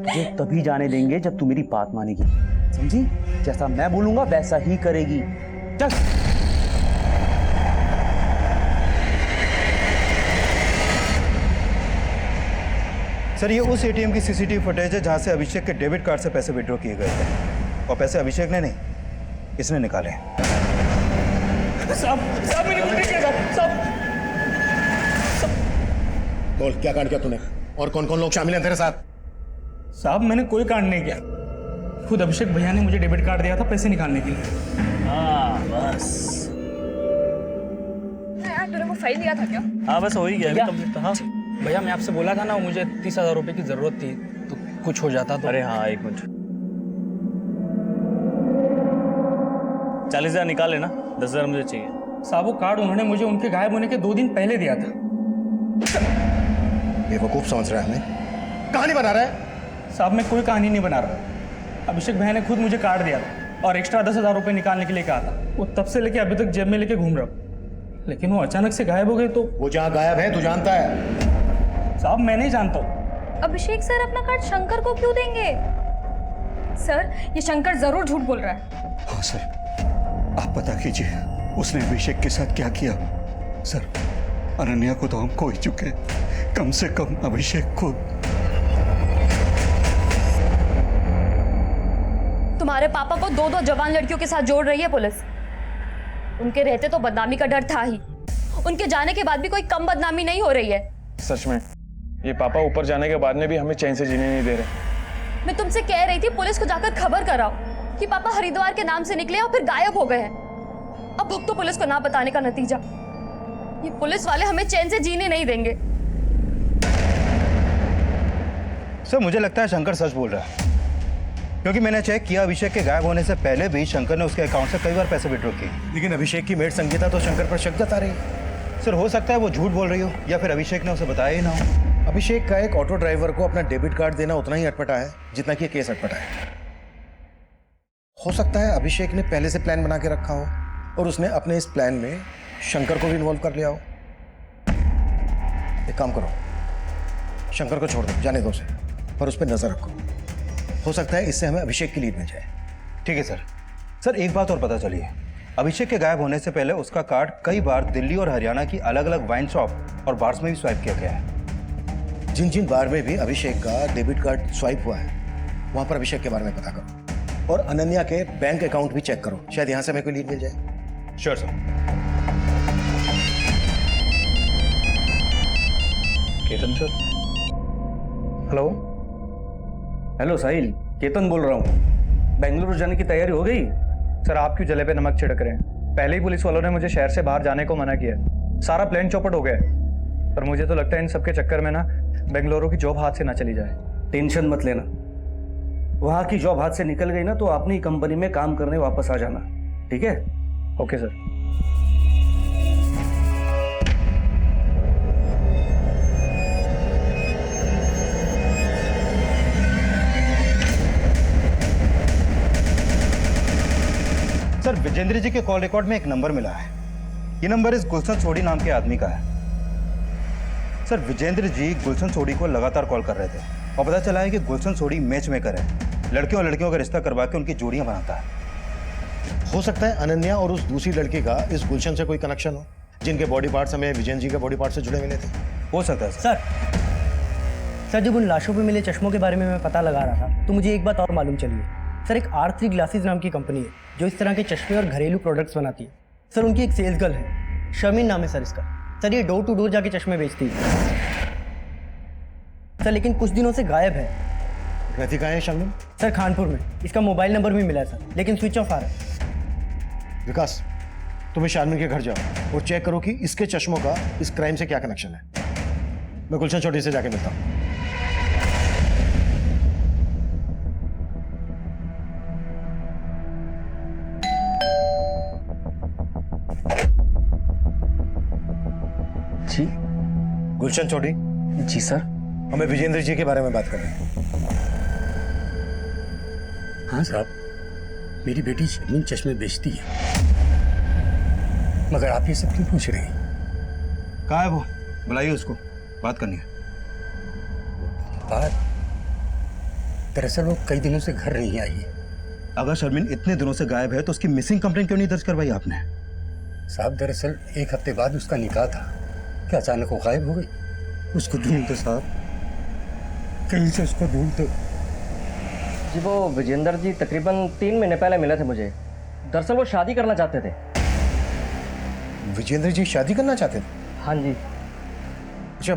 तुझे तभी जाने देंगे जब तू मेरी बात मानेगी, समझी? जैसा मैं बोलूंगा वैसा ही करेगी। चल। सर ये उस एटीएम की सीसीटीवी फुटेज है जहां से अभिषेक के डेबिट कार्ड से पैसे विड्रॉ किए गए थे और पैसे अभिषेक ने नहीं, इसने निकाले। साहब मैंने कुछ नहीं किया साहब। बोल, क्या कांड किया तूने और कौन कौन लोग शामिल हैं तेरे साथ? साहब मैंने कोई कांड नहीं किया, खुद अभिषेक भैया ने मुझे डेबिट कार्ड दिया था पैसे निकालने के लिए। हाँ बस। यार तूने वो फाइल दिया था क्या? हाँ बस हो ही गया, कंप्लीट था। हाँ भैया मैं आपसे बोला था ना मुझे 30,000 रुपए की जरूरत थी, तो कुछ हो जाता तो। अरे हाँ एक मिनट, 40,000 निकाल लेना, 10,000 मुझे चाहिए। साहब वो कार्ड उन्होंने मुझे उनके गायब होने के 2 दिन पहले दिया था। बेवकूफ समझ रहा है हमें, कहानी बना रहा है। साहब मैं कोई कहानी नहीं बना रहा, अभिषेक भैया ने खुद मुझे कार्ड दिया था और एक्स्ट्रा 10,000 रुपए निकालने के लिए कहा था। वो तब से लेके अभी तक जेब में लेके घूम रहा हूँ, लेकिन वो अचानक से गायब हो गए। तो वो जहाँ गायब है तू जानता है? साहब मैं नहीं जानता हूँ। अभिषेक सर अपना कार्ड शंकर को क्यों देंगे? सर ये शंकर जरूर झूठ बोल रहा है। हाँ सर, आप पता कीजिए उसने अभिषेक के साथ क्या किया। सर अनन्या को तो हम खो ही चुके, कम से कम अभिषेक को। तुम्हारे पापा को 2 जवान लड़कियों के साथ जोड़ रही है पुलिस। उनके रहते तो बदनामी का डर था ही, उनके जाने के बाद भी कोई कम बदनामी नहीं हो रही है। सच में ये पापा ऊपर जाने के बाद में भी हमें चैन से जीने नहीं दे रहे। मैं तुमसे कह रही थी पुलिस को जाकर खबर कराओ कि पापा हरिद्वार के नाम से निकले और फिर गायब हो गए हैं। अब भुगतो पुलिस को ना बताने का नतीजा। ये पुलिस वाले हमें चैन से जीने नहीं देंगे। सर मुझे लगता है शंकर सच बोल रहा है, क्योंकि मैंने चेक किया अभिषेक के गायब होने से पहले भी शंकर ने उसके अकाउंट से कई बार पैसे विड्रॉ किए। लेकिन अभिषेक की मेड संगीता तो शंकर पर शक जता रही है। सर हो सकता है वो झूठ बोल रही हो या फिर अभिषेक ने उसे बताया ही ना हो। अभिषेक का एक ऑटो ड्राइवर को अपना डेबिट कार्ड देना उतना ही अटपटा है जितना कि ये केस अटपटा है। हो सकता है अभिषेक ने पहले से प्लान बना के रखा हो और उसने अपने इस प्लान में शंकर को भी इन्वॉल्व कर लिया हो। एक काम करो, शंकर को छोड़ दो, जाने दो उसे, पर उस पर नजर रखो। हो सकता है इससे हमें अभिषेक की लीड मिल जाए। ठीक है सर। सर एक बात और पता चली है, अभिषेक के गायब होने से पहले उसका कार्ड कई बार दिल्ली और हरियाणा की अलग अलग वाइन शॉप और बार्स में भी स्वाइप किया गया है। जिन जिन बार में भी अभिषेक का डेबिट कार्ड स्वाइप हुआ है वहां पर अभिषेक के बारे में पता करो और अनन्या के बैंक अकाउंट भी चेक करो, शायद यहां से हमें कोई लीड मिल जाए। Sure sir. Ketan sir. Hello hello Sahil, Ketan बोल रहा हूँ। बेंगलुरु जाने की तैयारी हो गई? सर आप क्यों जले पे नमक छिड़क रहे हैं? पहले ही पुलिस वालों ने मुझे शहर से बाहर जाने को मना किया, सारा प्लान चौपट हो गया है। पर मुझे तो लगता है इन सबके चक्कर में ना बेंगलुरु की जॉब हाथ से ना चली जाए। टेंशन मत लेना, वहाँ की जॉब हाथ से निकल गई ना तो अपनी कंपनी में काम करने वापस आ जाना, ठीक है? Okay sir. सर विजेंद्र जी के कॉल रिकॉर्ड में एक नंबर मिला है, ये नंबर इस गुलशन सोडी नाम के आदमी का है। सर विजेंद्र जी गुलशन सोडी को लगातार कॉल कर रहे थे और पता चला है कि गुलशन सोडी मैच मेकर है लड़कियों और लड़कियों का रिश्ता करवा के उनकी जोड़ियां बनाता है। हो सकता है अनन्या और उस दूसरी लड़की का इस गुलशन से कोई कनेक्शन हो, जिनके बॉडी पार्ट्स हमें विजयन जी के बॉडी पार्ट से जुड़े मिले थे। हो सकता है सर जब उन लाशों पे मिले चश्मों के बारे में मैं पता लगा रहा था तो मुझे एक बात और मालूम चली है। सर एक R3 ग्लासेस नाम की कंपनी है जो इस तरह के चश्मे और घरेलू प्रोडक्ट्स बनाती है। सर उनकी एक सेल्स गर्ल है, शर्मिन नाम है सर इसका। सर ये डोर टू डोर जाके चश्मे बेचती है सर, लेकिन कुछ दिनों से गायब है। रहती कहाँ है शर्मिन? सर खानपुर में। इसका मोबाइल नंबर भी मिला है सर, लेकिन स्विच ऑफ आ रहा है। विकास, तुम्हें शारमिन के घर जाओ और चेक करो कि इसके चश्मों का इस क्राइम से क्या कनेक्शन है। मैं गुलशन चौधरी से जाके मिलता हूँ। जी गुलशन चौधरी। जी सर। हमें विजेंद्र जी के बारे में बात करनी है। हाँ साहब, मेरी बेटी शर्मिन चश्मे बेचती है, मगर आप ये सब क्यों पूछ रहे हैं? कहाँ है वो? बुलाइए उसको, बात करनी है। बात? दरअसल वो कई दिनों से घर नहीं आई है। अगर शर्मिन इतने दिनों से गायब है तो उसकी मिसिंग कंप्लेंट क्यों नहीं दर्ज करवाई आपने? साहब दरअसल 1 हफ्ते बाद उसका निकाह था, क्या अचानक वो गायब हो गई? उसको ढूंढते साहब, कहीं से उसको ढूंढते। जी वो विजेंद्र जी तकरीबन 3 महीने पहले मिले थे मुझे। दरअसल वो शादी करना चाहते थे। विजेंद्र जी शादी करना चाहते थे? हाँ जी। अच्छा,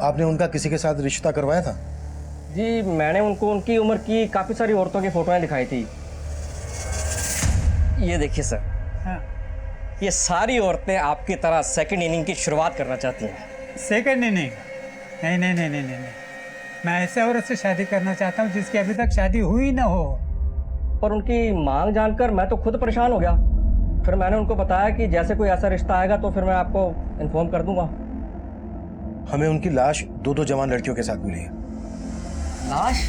आपने उनका किसी के साथ रिश्ता करवाया था? जी मैंने उनको उनकी उम्र की काफ़ी सारी औरतों की फोटोएं दिखाई थी। ये देखिए सर, ये सारी औरतें आपकी तरह सेकंड इनिंग की शुरुआत करना चाहती हैं। Second inning? नहीं नहीं नहीं नहीं नहीं, मैं ऐसे औरत से शादी करना चाहता हूँ जिसकी अभी तक शादी हुई ना हो। पर उनकी मांग जानकर मैं तो खुद परेशान हो गया। फिर मैंने उनको बताया कि जैसे कोई ऐसा रिश्ता आएगा तो फिर मैं आपको इन्फॉर्म कर दूंगा। हमें उनकी लाश 2 जवान लड़कियों के साथ मिली है। लाश?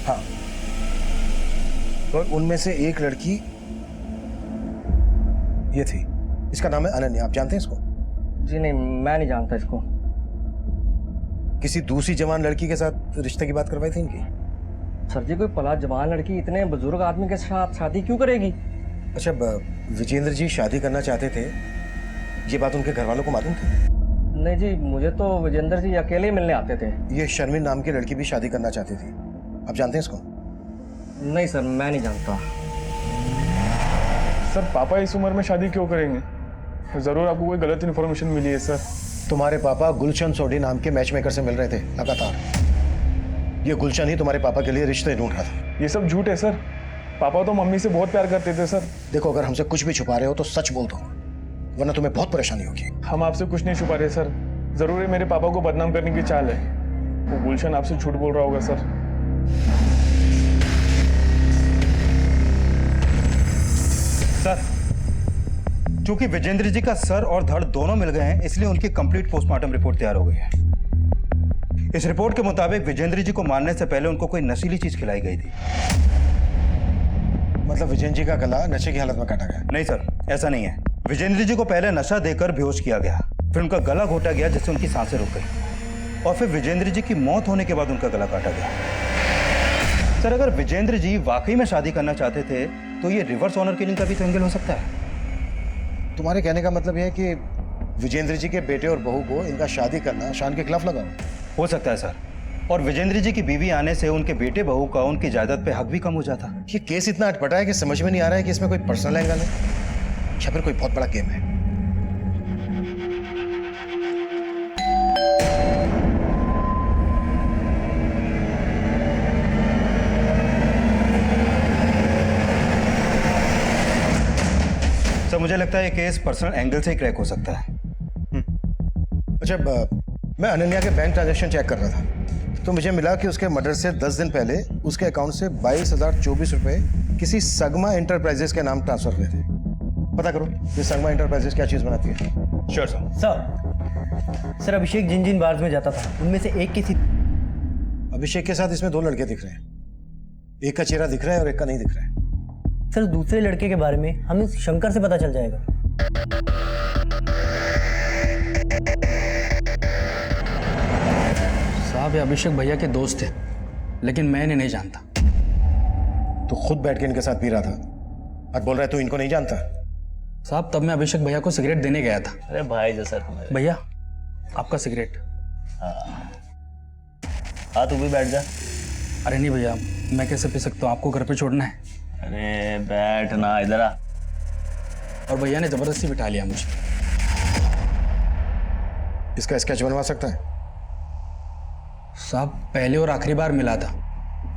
हाँ, और उनमें से एक लड़की ये थी। इसका नाम है अनन्या, आप जानते हैं इसको? जी नहीं, मैं नहीं जानता इसको। किसी दूसरी जवान लड़की के साथ रिश्ते की बात करवाई थी इनकी? सर जी कोई पला जवान लड़की इतने बुजुर्ग आदमी के साथ शादी क्यों करेगी? अच्छा, विजेंद्र जी शादी करना चाहते थे, ये बात उनके घर वालों को मालूम थी? नहीं जी, मुझे तो विजेंद्र जी अकेले मिलने आते थे। ये शर्मिन नाम की लड़की भी शादी करना चाहती थी, आप जानते हैं इसको? नहीं सर, मैं नहीं जानता। सर पापा इस उम्र में शादी क्यों करेंगे? जरूर आपको कोई गलत इन्फॉर्मेशन मिली है सर। तुम्हारे पापा गुलशन सोडी नाम के मैच मेकर से मिल रहे थे लगातार। ये गुलशन ही तुम्हारे पापा के लिए रिश्ते ढूंढ रहा था। ये सब झूठ है सर। पापा तो मम्मी से बहुत प्यार करते थे सर। देखो, अगर हमसे कुछ भी छुपा रहे हो तो सच बोल दो, वरना तुम्हें बहुत परेशानी होगी। हम आपसे कुछ नहीं छुपा रहे सर। जरूर है मेरे पापा को बदनाम करने की चाल है। वो गुलशन आपसे झूठ बोल रहा होगा सर। सर, चूंकि विजेंद्र जी का सर और धड़ दोनों मिल गए हैं, इसलिए उनकी कंप्लीट पोस्टमार्टम रिपोर्ट तैयार हो गई है। इस रिपोर्ट के मुताबिक विजेंद्र जी को मारने से पहले उनको कोई नशीली चीज खिलाई गई थी। मतलब विजेंद्र जी का गला नशे की हालत में काटा गया? नहीं सर, ऐसा नहीं है। विजेंद्र जी को पहले नशा देकर बेहोश किया गया, फिर उनका गला घोटा गया जिससे उनकी सांसें रुक गई, और फिर विजेंद्र जी की मौत होने के बाद उनका गला काटा गया। सर, अगर विजेंद्र जी वाकई में शादी करना चाहते थे तो ये रिवर्स ऑनर किलिंग का भी तो एंगल हो सकता है। तुम्हारे कहने का मतलब यह है कि विजेंद्र जी के बेटे और बहू को इनका शादी करना शान के खिलाफ लगा? हो सकता है सर, और विजेंद्र जी की बीवी आने से उनके बेटे बहू का उनकी जायदाद पे हक भी कम हो जाता। ये केस इतना अटपटा है कि समझ में नहीं आ रहा है कि इसमें कोई पर्सनल एंगल है या फिर कोई बहुत बड़ा गेम है। सर, मुझे लगता है ये केस पर्सनल एंगल से ही क्रैक हो सकता है। अच्छा, मैं अनन्या के बैंक ट्रांजैक्शन चेक कर रहा था तो मुझे मिला कि उसके मर्डर से 10 दिन पहले उसके अकाउंट से 22,024 रुपए किसी सगमा इंटरप्राइजेस के नाम ट्रांसफर हुए थे। पता करो ये सगमा इंटरप्राइजेस क्या चीज बनाती है। Sure sir. सर अभिषेक जिन जिन बार्स में जाता था उनमें से एक किसी अभिषेक के साथ इसमें 2 लड़के दिख रहे हैं। एक का चेहरा दिख रहा है और एक का नहीं दिख रहा है। सर दूसरे लड़के के बारे में हमें शंकर से पता चल जाएगा। साहब ये अभिषेक भैया के दोस्त थे, लेकिन मैं इन्हें नहीं जानता। तू खुद बैठ के इनके साथ पी रहा था, आज बोल रहा है तू इनको नहीं जानता। साहब तब मैं अभिषेक भैया को सिगरेट देने गया था। अरे भाई जैसा तुम्हारे। भैया आपका सिगरेट। हाँ तू भी बैठ जा। अरे नहीं भैया, मैं कैसे पी सकता हूँ, आपको घर पे छोड़ना है। अरे बैठ ना, इधर आ। और भैया ने जबरदस्ती बिठा लिया मुझे। इसका स्केच बनवा सकता है? साहब पहले और आखिरी बार मिला था,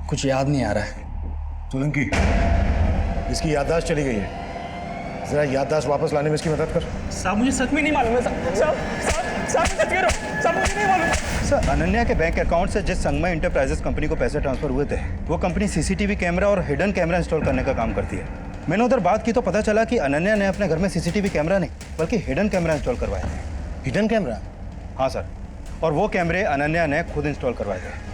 कुछ याद नहीं आ रहा है। सोलंकी, इसकी याददाश्त चली गई है, जरा याददाश्त वापस लाने में इसकी मदद कर। साहब मुझे सच में नहीं मालूम है। साहब सच कह रहा हूं, साहब मुझे नहीं मालूम। सर अनन्या के बैंक अकाउंट से जिस संगमय इंटरप्राइजेस कंपनी को पैसे ट्रांसफर हुए थे, वो कंपनी सीसीटीवी कैमरा और हिडन कैमरा इंस्टॉल करने का काम करती है। मैंने उधर बात की तो पता चला कि अनन्या ने अपने घर में सीसीटीवी कैमरा नहीं बल्कि हिडन कैमरा इंस्टॉल करवाए थे। Hidden camera? हाँ सर, और वो कैमरे अनन्या ने खुद इंस्टॉल करवाए थे।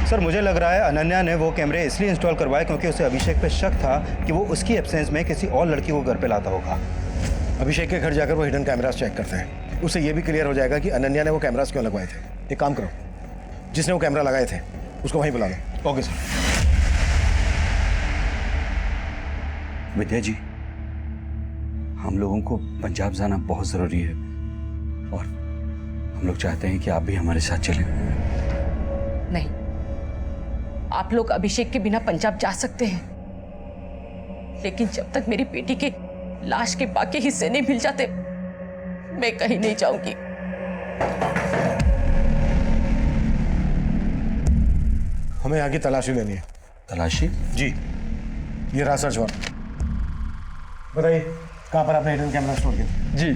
सर मुझे लग रहा है अनन्या ने वो कैमरे इसलिए इंस्टॉल करवाए क्योंकि उसे अभिषेक पे शक था कि वो उसकी एब्सेंस में किसी और लड़की को घर पे लाता होगा। अभिषेक के घर जाकर वो हिडन कैमरास चेक करते हैं, उससे ये भी क्लियर हो जाएगा कि अनन्या ने वो कैमरास क्यों लगवाए थे। एक काम करो, जिसने वो कैमरा लगाए थे उसको वहीं बुला लो। Okay sir. विद्या जी, हम लोगों को पंजाब जाना बहुत ज़रूरी है और हम लोग चाहते हैं कि आप भी हमारे साथ चलें। नहीं, आप लोग अभिषेक के बिना पंजाब जा सकते हैं, लेकिन जब तक मेरी बेटी के लाश के बाकी हिस्से नहीं मिल जाते मैं कहीं नहीं जाऊंगी। हमें आगे तलाशी लेनी है। तलाशी? जी, ये रहा सर्च वारंट। बताइए कहाँ पर आपने हिडन कैमरा स्टोर किया? जी।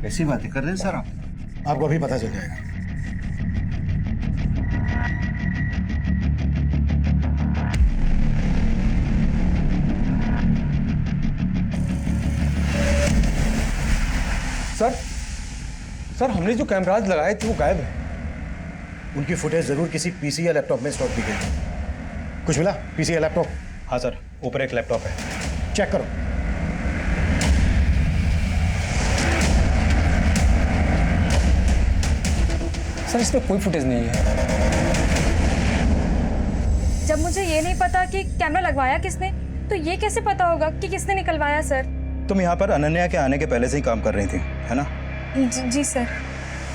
कैसी बातें कर रहे हैं सर आप? आपको अभी पता चल जाएगा। सर हमने जो कैमराज लगाए थे वो गायब है। उनकी फुटेज जरूर किसी पीसी या लैपटॉप में स्टोर की गई। कुछ मिला? पीसी या लैपटॉप? हाँ सर, ऊपर एक लैपटॉप है। चेक करो। सर इसमें कोई फुटेज नहीं है। जब मुझे ये नहीं पता कि कैमरा लगवाया किसने, तो ये कैसे पता होगा कि किसने निकलवाया सर? तुम यहाँ पर अनन्या के आने के पहले से ही काम कर रही थी, है ना? जी सर।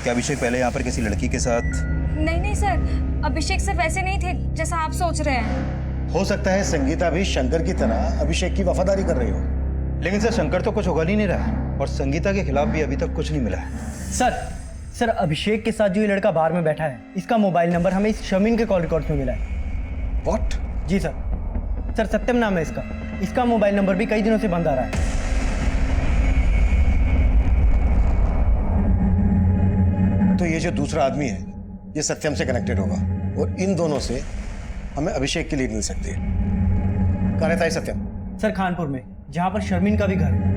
क्या अभिषेक पहले यहाँ पर किसी लड़की के साथ? नहीं सर, अभिषेक सर वैसे नहीं थे जैसा आप सोच रहे हैं। हो सकता है संगीता भी शंकर की तरह अभिषेक की वफादारी कर रही हो। लेकिन सर शंकर तो कुछ उगल ही नहीं रहा और संगीता के खिलाफ भी अभी तक कुछ नहीं मिला है। सर अभिषेक के साथ जो ये लड़का बार में बैठा है, इसका मोबाइल नंबर हमें इस शमीन के कॉल रिकॉर्ड में मिला है। व्हाट? जी सर सत्यम नाम है इसका मोबाइल नंबर भी कई दिनों से बंद आ रहा है। तो ये जो दूसरा आदमी है ये सत्यम से कनेक्टेड होगा और इन दोनों से हमें अभिषेक की लीड मिल सकती है। कहाँ रहता है सत्यम? सर खानपुर में, जहाँ पर शर्मिन का भी घर है।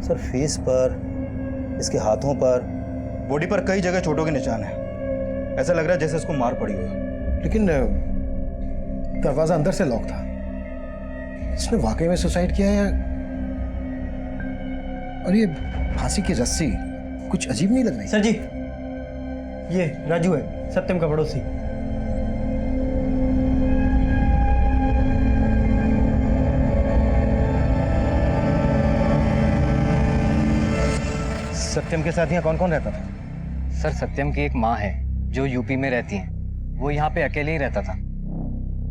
सर फेस पर, इसके हाथों पर, बॉडी पर कई जगह चोटों के निशान है। ऐसा लग रहा है जैसे इसको मार पड़ी हो। लेकिन दरवाजा अंदर से लॉक था। इसने वाकई में सुसाइड किया है? और ये फांसी की रस्सी कुछ अजीब नहीं लग रही? सर जी, ये राजू है, सत्यम का पड़ोसी। सत्यम के साथ यहाँ कौन कौन रहता था? सर सत्यम की एक माँ है जो यूपी में रहती है, वो यहाँ पे अकेले ही रहता था।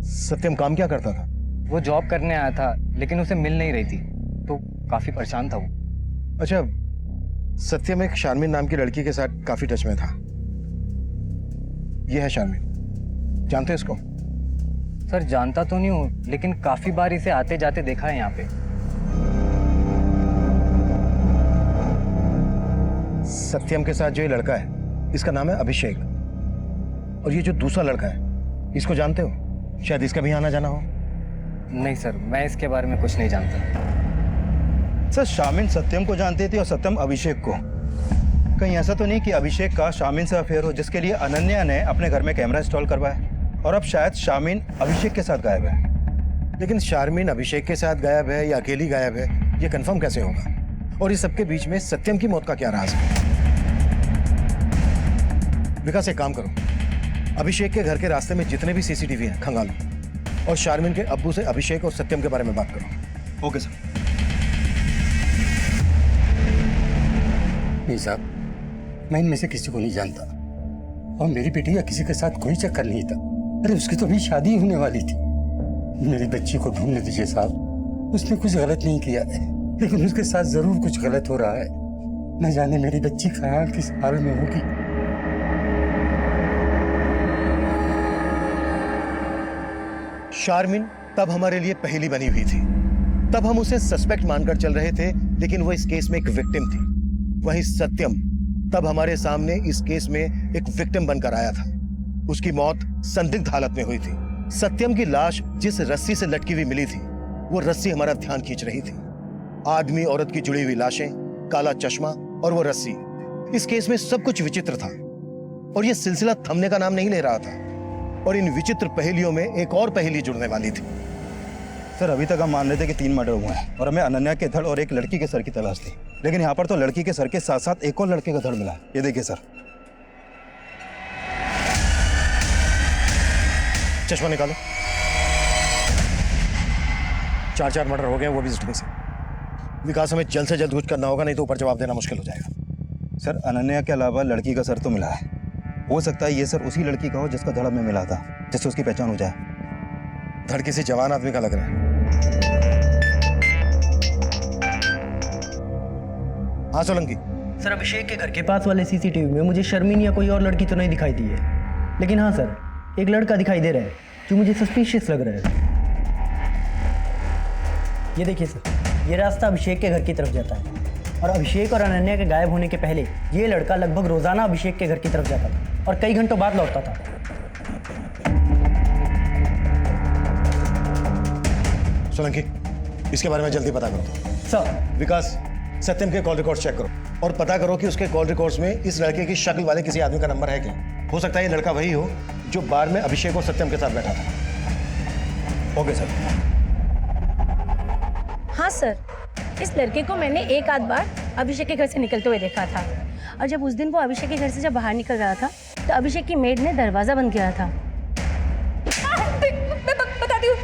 सत्यम काम क्या करता था? वो जॉब करने आया था लेकिन उसे मिल नहीं रही थी, तो काफी परेशान था वो। अच्छा, सत्यम एक शारमीन नाम की लड़की के साथ काफी टच में था। ये है शारमीन, जानते हैं इसको? सर जानता तो नहीं हूँ, लेकिन काफी बार इसे आते जाते देखा है यहाँ पे। सत्यम के साथ जो ये लड़का है, इसका नाम है अभिषेक। और ये जो दूसरा लड़का है, इसको जानते हो? शायद इसका भी आना जाना हो। नहीं सर, मैं इसके बारे में कुछ नहीं जानता। सर शामिन सत्यम को जानती थी और सत्यम अभिषेक को। कहीं ऐसा तो नहीं कि अभिषेक का शामिन से अफेयर हो, जिसके लिए अनन्या ने अपने घर में कैमरा इंस्टॉल करवाया और अब शायद शामिन अभिषेक के साथ गायब है। लेकिन शारमीन अभिषेक के साथ गायब है या अकेली गायब है, ये कंफर्म कैसे होगा? और इस सबके बीच में सत्यम की मौत का क्या राज है? विकास, एक काम करो, अभिषेक के घर के रास्ते में जितने भी सीसीटीवी हैं खंगालो और शारमीन के अब्बू से अभिषेक और सत्यम के बारे में बात करो। Okay sir. नहीं साहब, मैं इनमें से किसी को नहीं जानता और मेरी बेटी या किसी के साथ कोई चक्कर नहीं था। अरे उसकी तो अभी शादी होने वाली थी। मेरी बच्ची को ढूंढने दीजिए साहब, उसने कुछ गलत नहीं किया है, लेकिन उसके साथ जरूर कुछ गलत हो रहा है। न जाने मेरी बच्ची कहाँ किस हाल में होगी। शारमीन तब हमारे लिए पहेली बनी हुई थी। तब हम उसे सस्पेक्ट मानकर चल रहे थे, लेकिन वो इस केस में एक विक्टिम थी। वहीं सत्यम तब हमारे सामने इस केस में एक विक्टिम बनकर आया था। उसकी मौत संदिग्ध हालत में हुई थी। सत्यम की लाश जिस रस्सी से लटकी हुई मिली थी, वो रस्सी हमारा ध्यान खींच रही थी। आदमी औरत की जुड़ी हुई लाशें, काला चश्मा और वो रस्सी, इस केस में सब कुछ विचित्र था और ये सिलसिला थमने का नाम नहीं ले रहा था। और इन विचित्र पहेलियों में एक और पहेली जुड़ने वाली थी। सर अभी तक हम मान रहे थे कि 3 मर्डर हुए हैं और हमें अनन्या के धड़ और एक लड़की के सर की तलाश थी, लेकिन यहाँ पर तो लड़की के सर के साथ साथ एक और लड़के का धड़ मिला। ये देखिए सर। चश्मा निकालो। 4 मर्डर हो गए, वो भी इस ढंग से। विकास, हमें जल्द से जल्द कुछ करना होगा, नहीं तो ऊपर जवाब देना मुश्किल हो जाएगा। सर अनन्या के अलावा लड़की का सर तो मिला है। हो सकता है ये सर उसी लड़की का हो जिसका धड़ में मिला था, जिससे उसकी पहचान हो जाए। धड़ किसी जवान आदमी का लग रहा है। हाँ सोलंकी। सर, अभिषेक के घर के पास वाले सीसीटीवी में मुझे शर्मीन या कोई और लड़की तो नहीं दिखाई दी है, लेकिन हाँ सर, एक लड़का दिखाई दे रहा है जो मुझे सस्पिशियस लग रहा है। ये देखिए सर, ये रास्ता अभिषेक के घर की तरफ जाता है और अभिषेक और अनन्या के गायब होने के पहले ये लड़का लगभग रोजाना अभिषेक के घर की तरफ जाता था और कई घंटों बाद लौटता था। सोलंकी, इसके बारे में जल्दी पता करो। सर। विकास, सत्यम के कॉल रिकॉर्ड्स चेक करो और पता करो कि उसके कॉल रिकॉर्ड्स में इस लड़के की शक्ल वाले किसी आदमी का नंबर है क्या। हो सकता है ये लड़का वही हो जो बार में अभिषेक और सत्यम के साथ बैठा था। Okay sir. हाँ सर, इस लड़के को मैंने एक आध बार अभिषेक के घर से निकलते हुए देखा था और जब उस दिन वो अभिषेक के घर से जब बाहर निकल रहा था तो अभिषेक की मेड ने दरवाजा बंद किया था।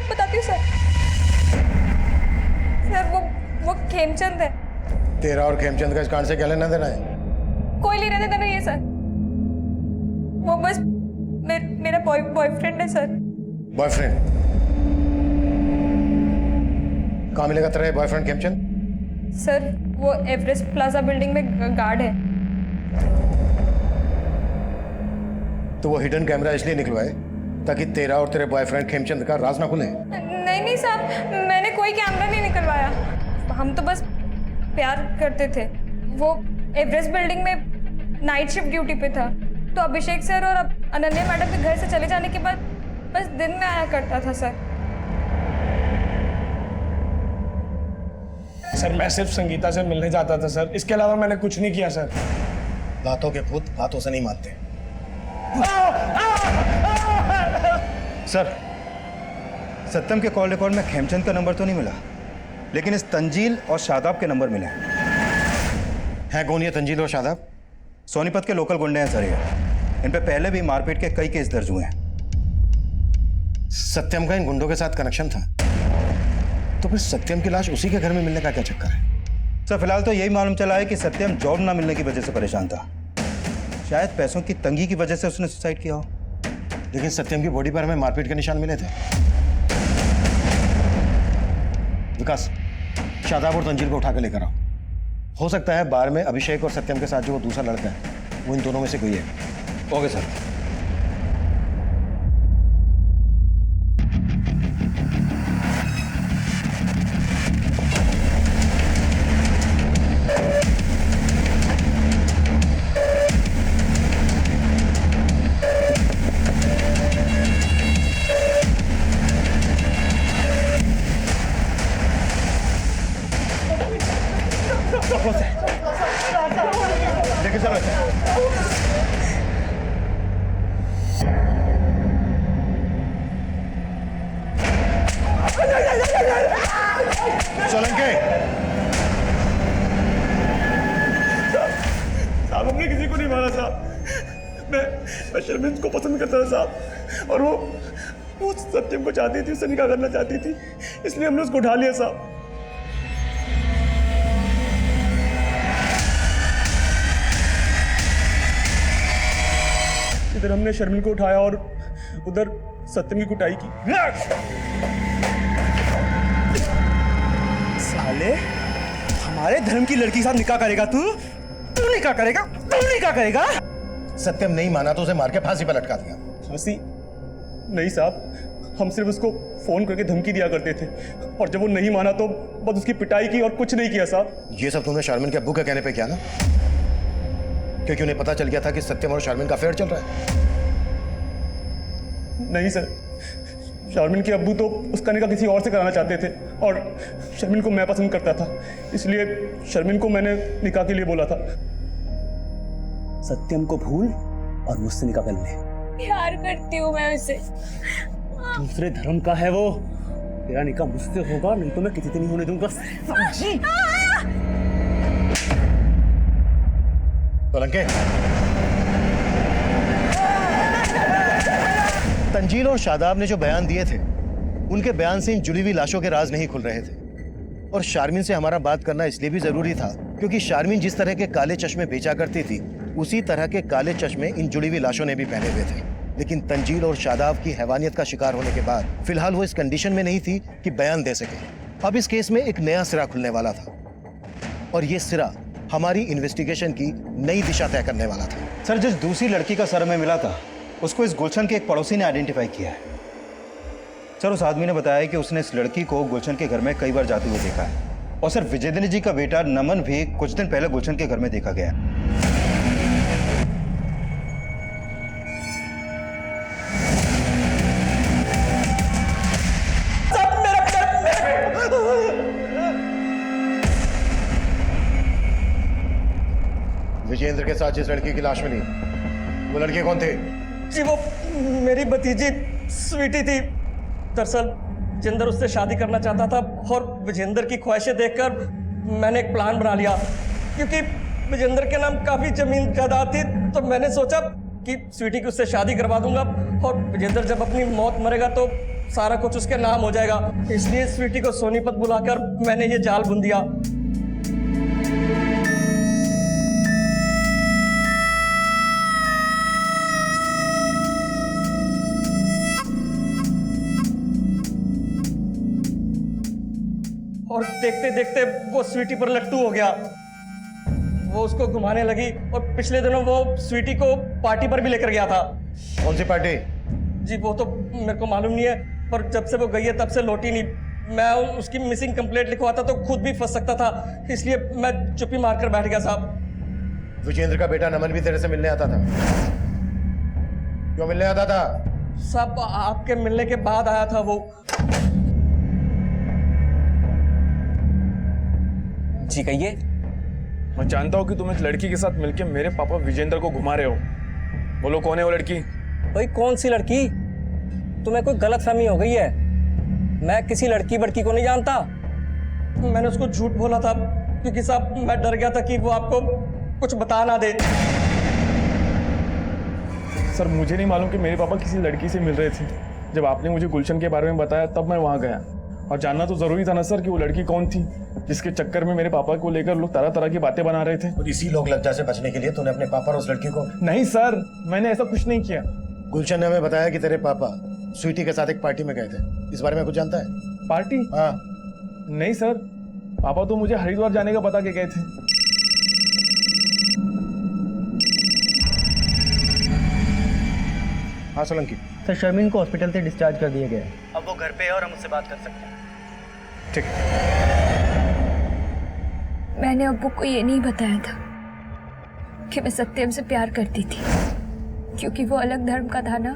बताती हूँ सर। सर वो खेमचंद है। तेरा और खेमचंद का इस कांड से क्या लेना देना है? कोई लेना देना नहीं है सर, वो बस मेरा बॉयफ्रेंड है सर। बॉयफ्रेंड? कहाँ मिलेगा तेरा बॉयफ्रेंड खेमचंद? सर, वो एवरेस्ट प्लाजा बिल्डिंग में गार्ड है। तो वो हिडन कैमरा इसलिए निकलवाए ताकि तेरा और तेरे बॉयफ्रेंड खेमचंद का राज ना खुले? नहीं साहब, मैंने कोई कैमरा नहीं निकलवाया। हम तो बस प्यार करते थे। वो एवरेस्ट बिल्डिंग में नाइट शिफ्ट ड्यूटी पे था, तो अभिषेक सर और अनन्या मैडम के घर से चले जाने के बाद बस दिन में आया करता था सर। सर, मैं सिर्फ संगीता से मिलने जाता था सर, इसके अलावा मैंने कुछ नहीं किया सर। बातों के भूत बातों से नहीं मानते। सर, सत्यम के कॉल रिकॉर्ड में खेमचंद का नंबर तो नहीं मिला, लेकिन इस तंजील और शादाब के नंबर मिले हैं। कौन ये तंजील और शादाब? सोनीपत के लोकल गुंडे हैं सर ये। इन पे पहले भी मारपीट के कई केस दर्ज हुए हैं। सत्यम का इन गुंडों के साथ कनेक्शन था, तो फिर सत्यम की लाश उसी के घर में मिलने का क्या चक्कर है? सर फिलहाल तो यही मालूम चला है कि सत्यम जॉब ना मिलने की वजह से परेशान था। शायद पैसों की तंगी की वजह से उसने सुसाइड किया हो। लेकिन सत्यम की बॉडी पर हमें मारपीट के निशान मिले थे। विकास, शादाब और तंजील को उठा के लेकर आओ। हो सकता है बार में अभिषेक और सत्यम के साथ जो वो दूसरा लड़का है वो इन दोनों में से कोई है। Okay sir. देखिए सर, सोलंके, साहब हमने किसी को नहीं मारा साहब। मैं शर्मिन को पसंद करता था साहब, और वो सत्यम को चाहती थी, उससे निकाह करना चाहती थी, इसलिए हमने उसको उठा लिया साहब। इधर हमने शर्मिन को उठाया और उधर सत्यम की कुटाई की। साले, हमारे धर्म की लड़की के साथ निकाह करेगा तू? तू निकाह करेगा? तू निकाह करेगा? सत्यम नहीं माना तो उसे मार के फांसी पर लटका दिया। फांसी नहीं साहब, हम सिर्फ उसको फोन करके धमकी दिया करते थे, और जब वो नहीं माना तो बस उसकी पिटाई की और कुछ नहीं किया साहब। ये सब तुमने शारमिन के अब्बू के कहने पे किया ना? क्योंकि उन्हें पता चल गया था कि सत्यम और शारमिन का अफेयर चल रहा है। नहीं सर, शारमिन के अब्बू तो उसका निकाह किसी और से कराना चाहते थे, और शर्मिन को मैं पसंद करता था, इसलिए शर्मिन को मैंने निकाह के लिए बोला था। सत्यम को भूल और मुझसे निकाह कर ले। प्यार करती हूँ मैं उसे। दूसरे धर्म का है वो। तेरा निकाह मुझसे होगा, नहीं तो मैं किसी से नहीं होने दूंगा। समझी? सोलंके, तंजील और शादाब ने जो बयान दिए थे, उनके बयान से इन जुड़ी हुई लाशों के राज नहीं खुल रहे थे। और शारमिन से हमारा बात करना इसलिए भी जरूरी था क्योंकि शारमिन जिस तरह के काले चश्मे बेचा करती थी, उसी तरह के काले चश्मे इन जुड़ी हुई लाशों ने भी पहने हुए थे। लेकिन तंजील और शादाब की हैवानियत का शिकार होने के बाद फिलहाल वो इस कंडीशन में नहीं थी कि बयान दे सके। अब इस केस में एक नया सिरा खुलने वाला था, और ये सिरा हमारी इन्वेस्टिगेशन की नई दिशा तय करने वाला था। सर, जिस दूसरी लड़की का सर हमें मिला था उसको इस गुलशन के एक पड़ोसी ने आइडेंटिफाई किया है। सर, उस आदमी ने बताया कि उसने इस लड़की को गुलशन के घर में कई बार जाते हुए देखा है, और सर विजेंद्र जी का बेटा नमन भी कुछ दिन पहले गुलशन के घर में देखा गया। विजेंद्र के साथ जिस लड़की की लाश मिली, वो लड़के कौन थे? जी वो मेरी भतीजी स्वीटी थी। दरअसल विजेंद्र उससे शादी करना चाहता था, और विजेंद्र की ख्वाहिशें देखकर मैंने एक प्लान बना लिया। क्योंकि विजेंद्र के नाम काफ़ी जमीन जायदाद थी, तो मैंने सोचा कि स्वीटी की उससे शादी करवा दूंगा, और विजेंद्र जब अपनी मौत मरेगा तो सारा कुछ उसके नाम हो जाएगा। इसलिए स्वीटी को सोनीपत बुलाकर मैंने ये जाल बुन दिया। और देखते देखते वो स्वीटी पर लट्टू हो गया। वो उसको घुमाने लगी, और पिछले दिनों वो स्वीटी को पार्टी पर भी लेकर गया था। कौन सी पार्टी? जी वो तो मेरे को मालूम नहीं है, पर जब से वो गई है तब से लौटी नहीं। मैं उसकी मिसिंग कंप्लेंट लिखवाता तो खुद भी फंस सकता था, इसलिए मैं चुप्पी मारकर बैठ गया साहब। विजेंद्र का बेटा नमन भी तेरे से मिलने आता था? क्यों मिलने आता था? साहब आपके मिलने के बाद आया था वो। जी कहिए। मैं जानता हूँ कि तुम एक लड़की के साथ मिलकर मेरे पापा विजेंद्र को घुमा रहे हो। बोलो कौन है वो लड़की? भाई कौन सी लड़की? तुम्हें कोई गलतफहमी हो गई है। मैं किसी लड़की बड़की को नहीं जानता। मैंने उसको झूठ बोला था क्योंकि साहब मैं डर गया था कि वो आपको कुछ बता ना दे। सर मुझे नहीं मालूम कि मेरे पापा किसी लड़की से मिल रहे थे। जब आपने मुझे गुलशन के बारे में बताया तब मैं वहाँ गया, और जानना तो जरूरी था ना सर कि वो लड़की कौन थी, जिसके चक्कर में मेरे पापा को लेकर लोग तरह तरह की बातें बना रहे थे। और इसी लोग लज्जा से बचने के लिए तूने अपने पापा और उस लड़की को? नहीं सर, मैंने ऐसा कुछ नहीं किया। गुलशन ने हमें बताया कि तेरे पापा स्वीटी के साथ एक पार्टी में गए थे। इस बारे में कुछ जानता है? पार्टी? हाँ। नहीं सर, पापा तो मुझे हरिद्वार जाने का बता के गए थे। हाँ सोलंकी। सर शर्मिन को हॉस्पिटल से डिस्चार्ज कर दिया गया है। अब वो घर पे है और हम उससे बात कर सकते हैं। ठीक। मैंने अब्बू को ये नहीं बताया था कि मैं सत्यम से प्यार करती थी, क्योंकि वो अलग धर्म का था ना।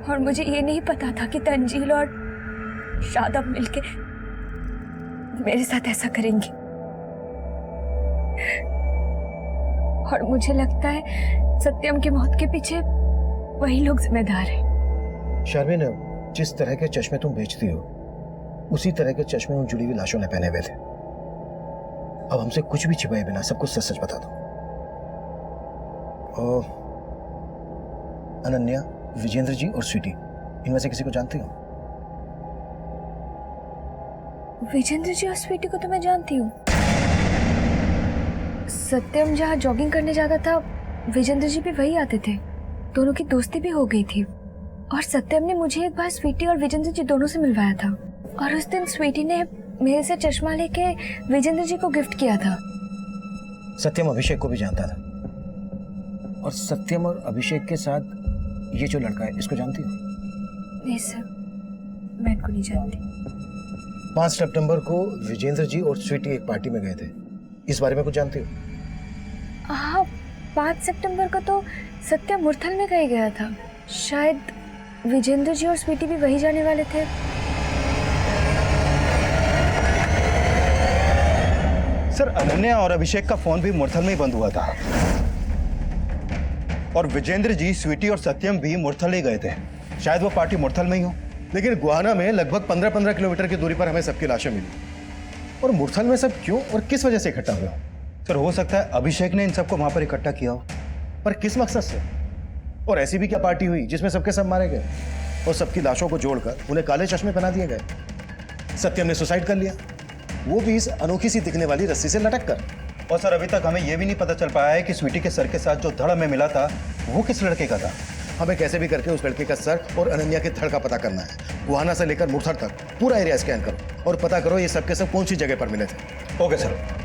और मुझे ये नहीं पता था कि तंजील और शादाब मिलके मेरे साथ ऐसा करेंगे। और मुझे लगता है सत्यम की मौत के पीछे वही लोग जिम्मेदार हैं। शर्मिन, जिस तरह के चश्मे तुम बेचती हो उसी तरह के चश्मे उन जुड़ी हुई लाशों ने पहने हुए थे। अब हमसे कुछ भी छिपाए बिना सब कुछ सच सच बता दो। अनन्या, विजेंद्र जी और स्वीटी, इनमें से किसी को जानती हो? विजेंद्र जी और स्वीटी को तो मैं जानती हूँ। सत्यम जहाँ जॉगिंग करने जाता था विजेंद्र जी भी वही आते थे। दोनों की दोस्ती भी हो गई थी। और सत्यम ने मुझे एक बार स्वीटी और विजेंद्र जी दोनों से मिलवाया था। और उस दिन स्वीटी ने मेरे से चश्मा लेके विजेंद्र जी को गिफ्ट किया था। सत्यम अभिषेक को भी जानता था। और सत्यम और अभिषेक के साथ ये जो लड़का है, इसको जानती हो? नहीं सर, मैं इनको नहीं जानती। 5 सितंबर को विजेंद्र जी और स्वीटी एक पार्टी में गए थे। इस बारे में कुछ जानती हो? हाँ, 5 सितंबर को तो सत्यम मुरथल में कहीं गया था। शायद विजेंद्र जी और स्वीटी भी वही जाने वाले थे। सर, अनन्या और अभिषेक का फोन भी मुरथल में ही बंद हुआ था। और विजेंद्र जी, स्वीटी और सत्यम भी मुरथल ही गए थे। शायद वो पार्टी मुरथल में ही हो। लेकिन गुआना में लगभग 15-15 किलोमीटर की दूरी पर हमें सबकी लाशें मिली। और मुरथल में सब क्यों और किस वजह से इकट्ठा हुए? सर, हो सकता है अभिषेक ने इन सबको वहां पर इकट्ठा किया हो। पर किस मकसद से? और ऐसी भी क्या पार्टी हुई जिसमें सबके सब मारे गए और सबकी लाशों को जोड़कर उन्हें काले चश्मे पहना दिए गए? सत्यम ने सुसाइड कर लिया, वो भी इस अनोखी सी दिखने वाली रस्सी से लटक कर। और सर, अभी तक हमें यह भी नहीं पता चल पाया है कि स्वीटी के सर के साथ जो धड़ हमें मिला था वो किस लड़के का था। हमें कैसे भी करके उस लड़के का सर और अनन्या के धड़ का पता करना है। गुहाना से लेकर मुरथल तक पूरा एरिया स्कैन करो और पता करो ये सब के सब कौन सी जगह पर मिले थे। Okay sir.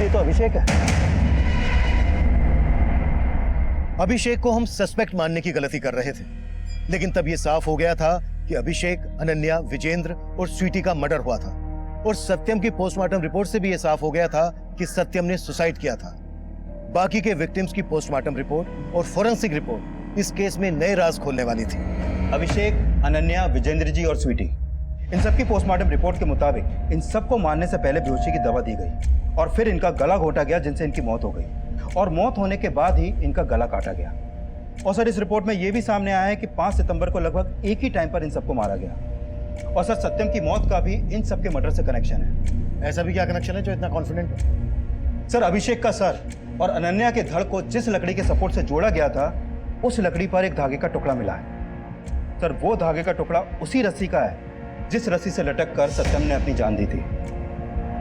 तो अभिषेक है। अभिषेक को हम सस्पेक्ट मानने की गलती कर रहे थे, लेकिन तब यह साफ हो गया था कि अभिषेक, अनन्या, विजेंद्र और स्वीटी का मर्डर हुआ था। और सत्यम की पोस्टमार्टम रिपोर्ट से भी यह साफ हो गया था कि सत्यम ने सुसाइड किया था। बाकी के विक्टिम्स की पोस्टमार्टम रिपोर्ट और फोरेंसिक रिपोर्ट इस केस में नए राज खोलने वाली थी। अभिषेक, अनन्या, विजेंद्र जी और स्वीटी, इन सबकी पोस्टमार्टम रिपोर्ट के मुताबिक इन सबको मारने से पहले बेहोशी की दवा दी गई और फिर इनका गला घोटा गया, जिनसे इनकी मौत हो गई। और मौत होने के बाद ही इनका गला काटा गया। और सर, इस रिपोर्ट में यह भी सामने आया है कि 5 सितंबर को लगभग एक ही टाइम पर इन सबको मारा गया। और सर, सत्यम की मौत का भी इन सबके मर्डर से कनेक्शन है। ऐसा भी क्या कनेक्शन है जो इतना कॉन्फिडेंट हो? सर, अभिषेक का सर और अनन्या के धड़ को जिस लकड़ी के सपोर्ट से जोड़ा गया था, उस लकड़ी पर एक धागे का टुकड़ा मिला है। सर, वो धागे का टुकड़ा उसी रस्सी का है जिस रस्सी से लटक कर सत्यम ने अपनी जान दी थी।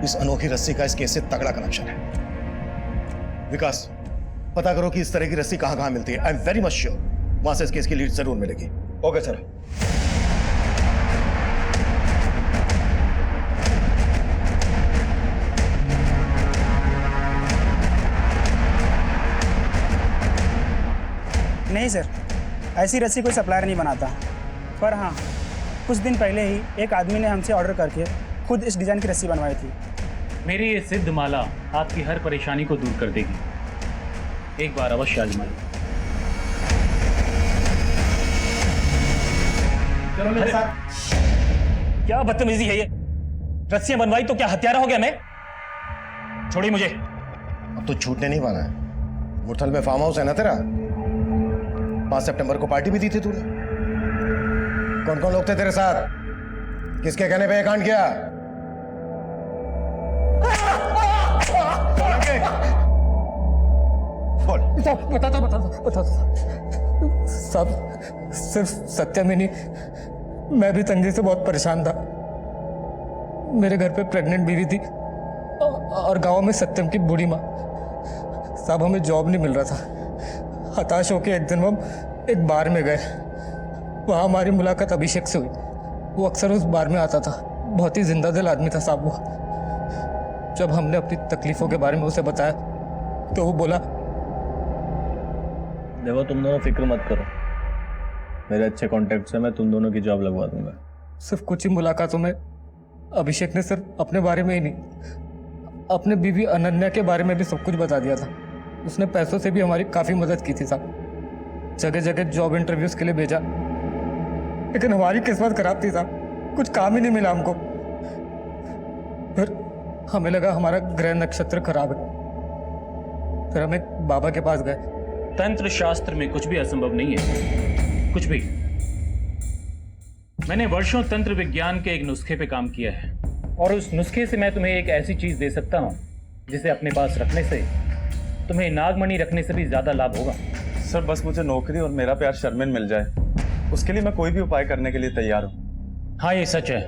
इस अनोखी रस्सी का इस केस से तगड़ा कनेक्शन है। विकास, पता करो कि इस तरह की रस्सी कहां कहां मिलती है। I am very much sure वहां से इस केस की लीड जरूर मिलेगी। Okay sir. नहीं सर, ऐसी रस्सी कोई सप्लायर नहीं बनाता। पर हाँ, कुछ दिन पहले ही एक आदमी ने हमसे ऑर्डर करके खुद इस डिज़ाइन की रस्सी बनवाई थी। मेरी ये सिद्ध माला आपकी हर परेशानी को दूर कर देगी। एक बार अवश्य आजमाइए। चलो मेरे साथ। क्या बदतमीजी है ये? रस्सियां बनवाई तो क्या हत्यारा हो गया मैं? छोड़िए मुझे। अब तो छूटने नहीं वाला है। मुरथल में फार्म हाउस है ना तेरा? 5 सितंबर को पार्टी भी दी थी तूने। कौन कौन लोग थे तेरे साथ? किसके कहने पे ये कांड किया? बताता साहब, सिर्फ सत्यम ही नहीं, मैं भी तंगी से बहुत परेशान था। मेरे घर पे प्रेग्नेंट बीवी थी और गांव में सत्यम की बूढ़ी माँ। साहब हमें जॉब नहीं मिल रहा था। हताश होकर एक दिन हम एक बार में गए। वहाँ हमारी मुलाकात अभिषेक से हुई। वो अक्सर उस बार में आता था। बहुत ही जिंदा दिल आदमी था साहब वो। जब हमने अपनी तकलीफों के बारे में उसे बताया तो वो बोला, देखो तुम दोनों फिक्र मत करो, मेरे अच्छे कॉन्टेक्ट से मैं तुम दोनों की जॉब लगवा दूंगा। सिर्फ कुछ ही मुलाकातों में अभिषेक ने सिर्फ अपने बारे में ही नहीं, अपने बीवी अनन्या के बारे में भी सब कुछ बता दिया था। उसने पैसों से भी हमारी काफ़ी मदद की थी साहब। जगह जगह जॉब इंटरव्यूज के लिए भेजा, लेकिन हमारी किस्मत खराब थी साहब, कुछ काम ही नहीं मिला हमको। फिर हमें लगा हमारा ग्रह नक्षत्र खराब है। फिर हम एक बाबा के पास गए। तंत्र शास्त्र में कुछ भी असंभव नहीं है, कुछ भी। मैंने वर्षों तंत्र विज्ञान के एक नुस्खे पे काम किया है, और उस नुस्खे से मैं तुम्हें एक ऐसी चीज दे सकता हूं जिसे अपने पास रखने से तुम्हें नागमणि रखने से भी ज्यादा लाभ होगा। सर बस मुझे नौकरी और मेरा प्यार शर्मिन मिल जाए, उसके लिए मैं कोई भी उपाय करने के लिए तैयार हूँ। हाँ ये सच है।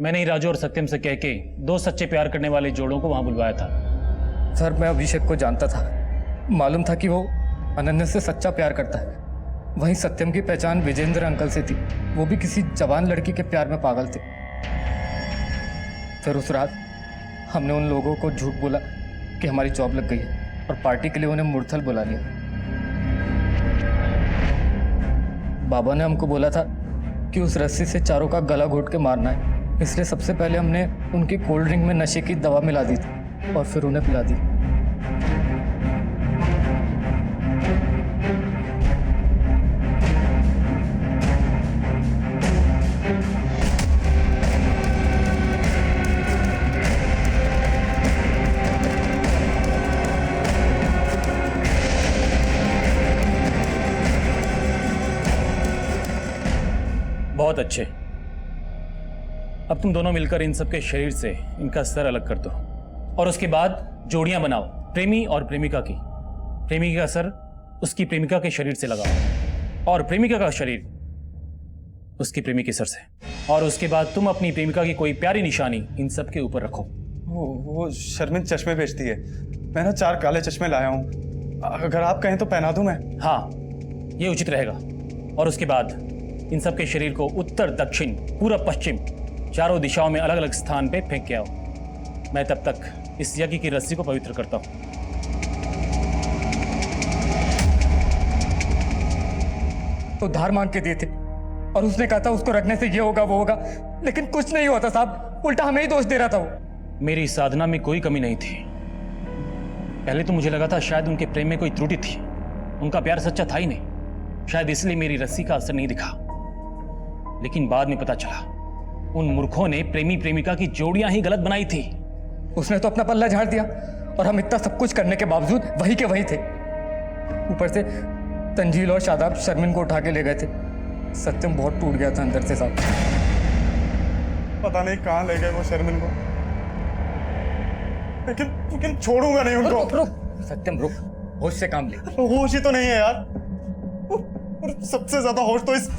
मैंने ही राजू और सत्यम से कह के 2 सच्चे प्यार करने वाले जोड़ों को वहां बुलवाया था। सर मैं अभिषेक को जानता था, मालूम था कि वो अनन्या से सच्चा प्यार करता है। वहीं सत्यम की पहचान विजेंद्र अंकल से थी, वो भी किसी जवान लड़की के प्यार में पागल थे। फिर उस रात हमने उन लोगों को झूठ बोला कि हमारी जॉब लग गई है और पार्टी के लिए उन्हें मुरथल बुला लिया। बाबा ने हमको बोला था कि उस रस्सी से चारों का गला घोट के मारना है, इसलिए सबसे पहले हमने उनकी कोल्ड ड्रिंक में नशे की दवा मिला दी थी और फिर उन्हें पिला दी। बहुत अच्छे। अब तुम दोनों मिलकर इन सब के शरीर से इनका सर अलग कर दो और उसके बाद जोड़ियां बनाओ, प्रेमी और प्रेमिका की। प्रेमिका का सर उसकी प्रेमिका के शरीर से लगाओ और प्रेमिका का शरीर उसकी प्रेमी के सर से, और उसके बाद तुम अपनी प्रेमिका की कोई प्यारी निशानी इन सब के ऊपर रखो। वो शर्मिन चश्मे बेचती है, मैं ना 4 काले चश्मे लाया हूँ, अगर आप कहें तो पहना दूं मैं। हाँ ये उचित रहेगा। और उसके बाद इन सब के शरीर को उत्तर दक्षिण पूरब पश्चिम चारों दिशाओं में अलग अलग स्थान पे फेंक के आओ। मैं तब तक इस यज्ञ की रस्सी को पवित्र करता हूं। तो धार मांग के दिए थे और उसने कहा था उसको रखने से ये होगा वो होगा, लेकिन कुछ नहीं हुआ था साहब, उल्टा हमें ही दोष दे रहा था वो। मेरी साधना में कोई कमी नहीं थी। पहले तो मुझे लगा था शायद उनके प्रेम में कोई त्रुटि थी, उनका प्यार सच्चा था ही नहीं, शायद इसलिए मेरी रस्सी का असर नहीं दिखा। लेकिन बाद में पता चला उन मूर्खों ने प्रेमी प्रेमिका की जोड़ियां ही गलत बनाई थी। उसने तो अपना पल्ला झाड़ दिया और हम इतना सब कुछ करने के बावजूद वही के वही थे। ऊपर से तंजील और शादाब शर्मिन को उठा के ले गए थे। सत्यम बहुत टूट गया था अंदर से साहब। पता नहीं कहाँ ले गए वो शर्मिन को, लेकिन छोड़ूंगा नहीं उनको। रुक सत्यम रुक, होश से काम ले। होश ही तो नहीं है यार, और सबसे ज्यादा होश तो इस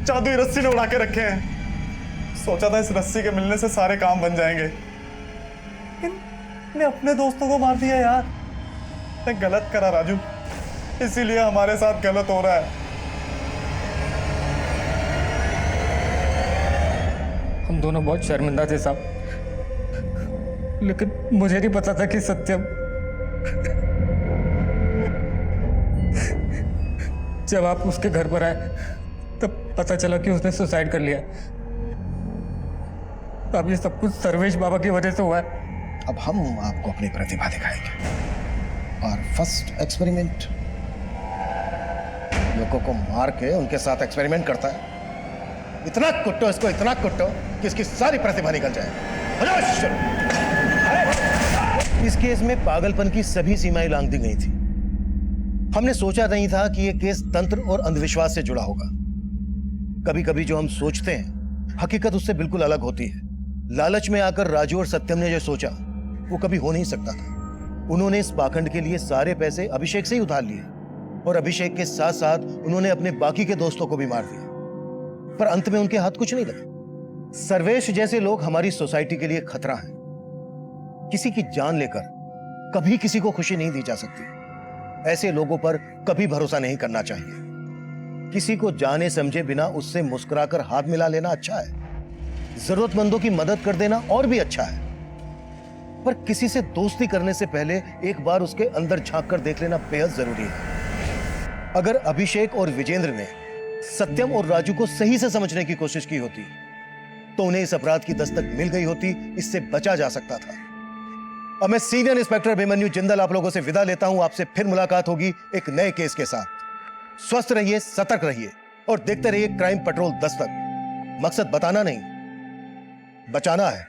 जादुई रस्सी ने उड़ा के रखे हैं। सोचा था इस रस्सी के मिलने से सारे काम बन जाएंगे, लेकिन अपने दोस्तों को मार दिया यार। मैं गलत करा राजू, इसीलिए हमारे साथ गलत हो रहा है। हम दोनों बहुत शर्मिंदा थे साहब, लेकिन मुझे नहीं पता था कि सत्यम जब आप उसके घर पर आए तब पता चला कि उसने सुसाइड कर लिया। अब ये सब कुछ सर्वेश बाबा की वजह से हुआ है। अब हम आपको अपनी प्रतिभा दिखाएंगे और फर्स्ट एक्सपेरिमेंट, लोगों को मार के उनके साथ एक्सपेरिमेंट करता है। इतना कुट्टो इसको, इतना कुट्टो कि इसकी सारी प्रतिभा निकल जाए। इस केस में पागलपन की सभी सीमाएं लांघ दी गई थी। हमने सोचा नहीं था कि यह केस तंत्र और अंधविश्वास से जुड़ा होगा। कभी कभी जो हम सोचते हैं हकीकत उससे बिल्कुल अलग होती है। लालच में आकर राजू और सत्यम ने जो सोचा वो कभी हो नहीं सकता था। उन्होंने इस पाखंड के लिए सारे पैसे अभिषेक से ही उधार लिए और अभिषेक के साथ साथ उन्होंने अपने बाकी के दोस्तों को भी मार दिया, पर अंत में उनके हाथ कुछ नहीं लगा। सर्वेश जैसे लोग हमारी सोसाइटी के लिए खतरा हैं। किसी की जान लेकर कभी किसी को खुशी नहीं दी जा सकती। ऐसे लोगों पर कभी भरोसा नहीं करना चाहिए। किसी को जाने समझे बिना उससे मुस्कुराकर हाथ मिला लेना अच्छा है, जरूरतमंदों की मदद कर देना और भी अच्छा है, पर किसी से दोस्ती करने से पहले एक बार उसके अंदर झांक कर देख लेना बेहद जरूरी है। अगर अभिषेक और विजेंद्र ने सत्यम और राजू को सही से समझने की कोशिश की होती तो उन्हें इस अपराध की दस्तक मिल गई होती, इससे बचा जा सकता था। अब मैं सीनियर इंस्पेक्टर अभिमन्यु जिंदल आप लोगों से विदा लेता हूं। आपसे फिर मुलाकात होगी एक नए केस के साथ। स्वस्थ रहिए, सतर्क रहिए और देखते रहिए क्राइम पेट्रोल दस्तक। मकसद बताना नहीं, बचाना है।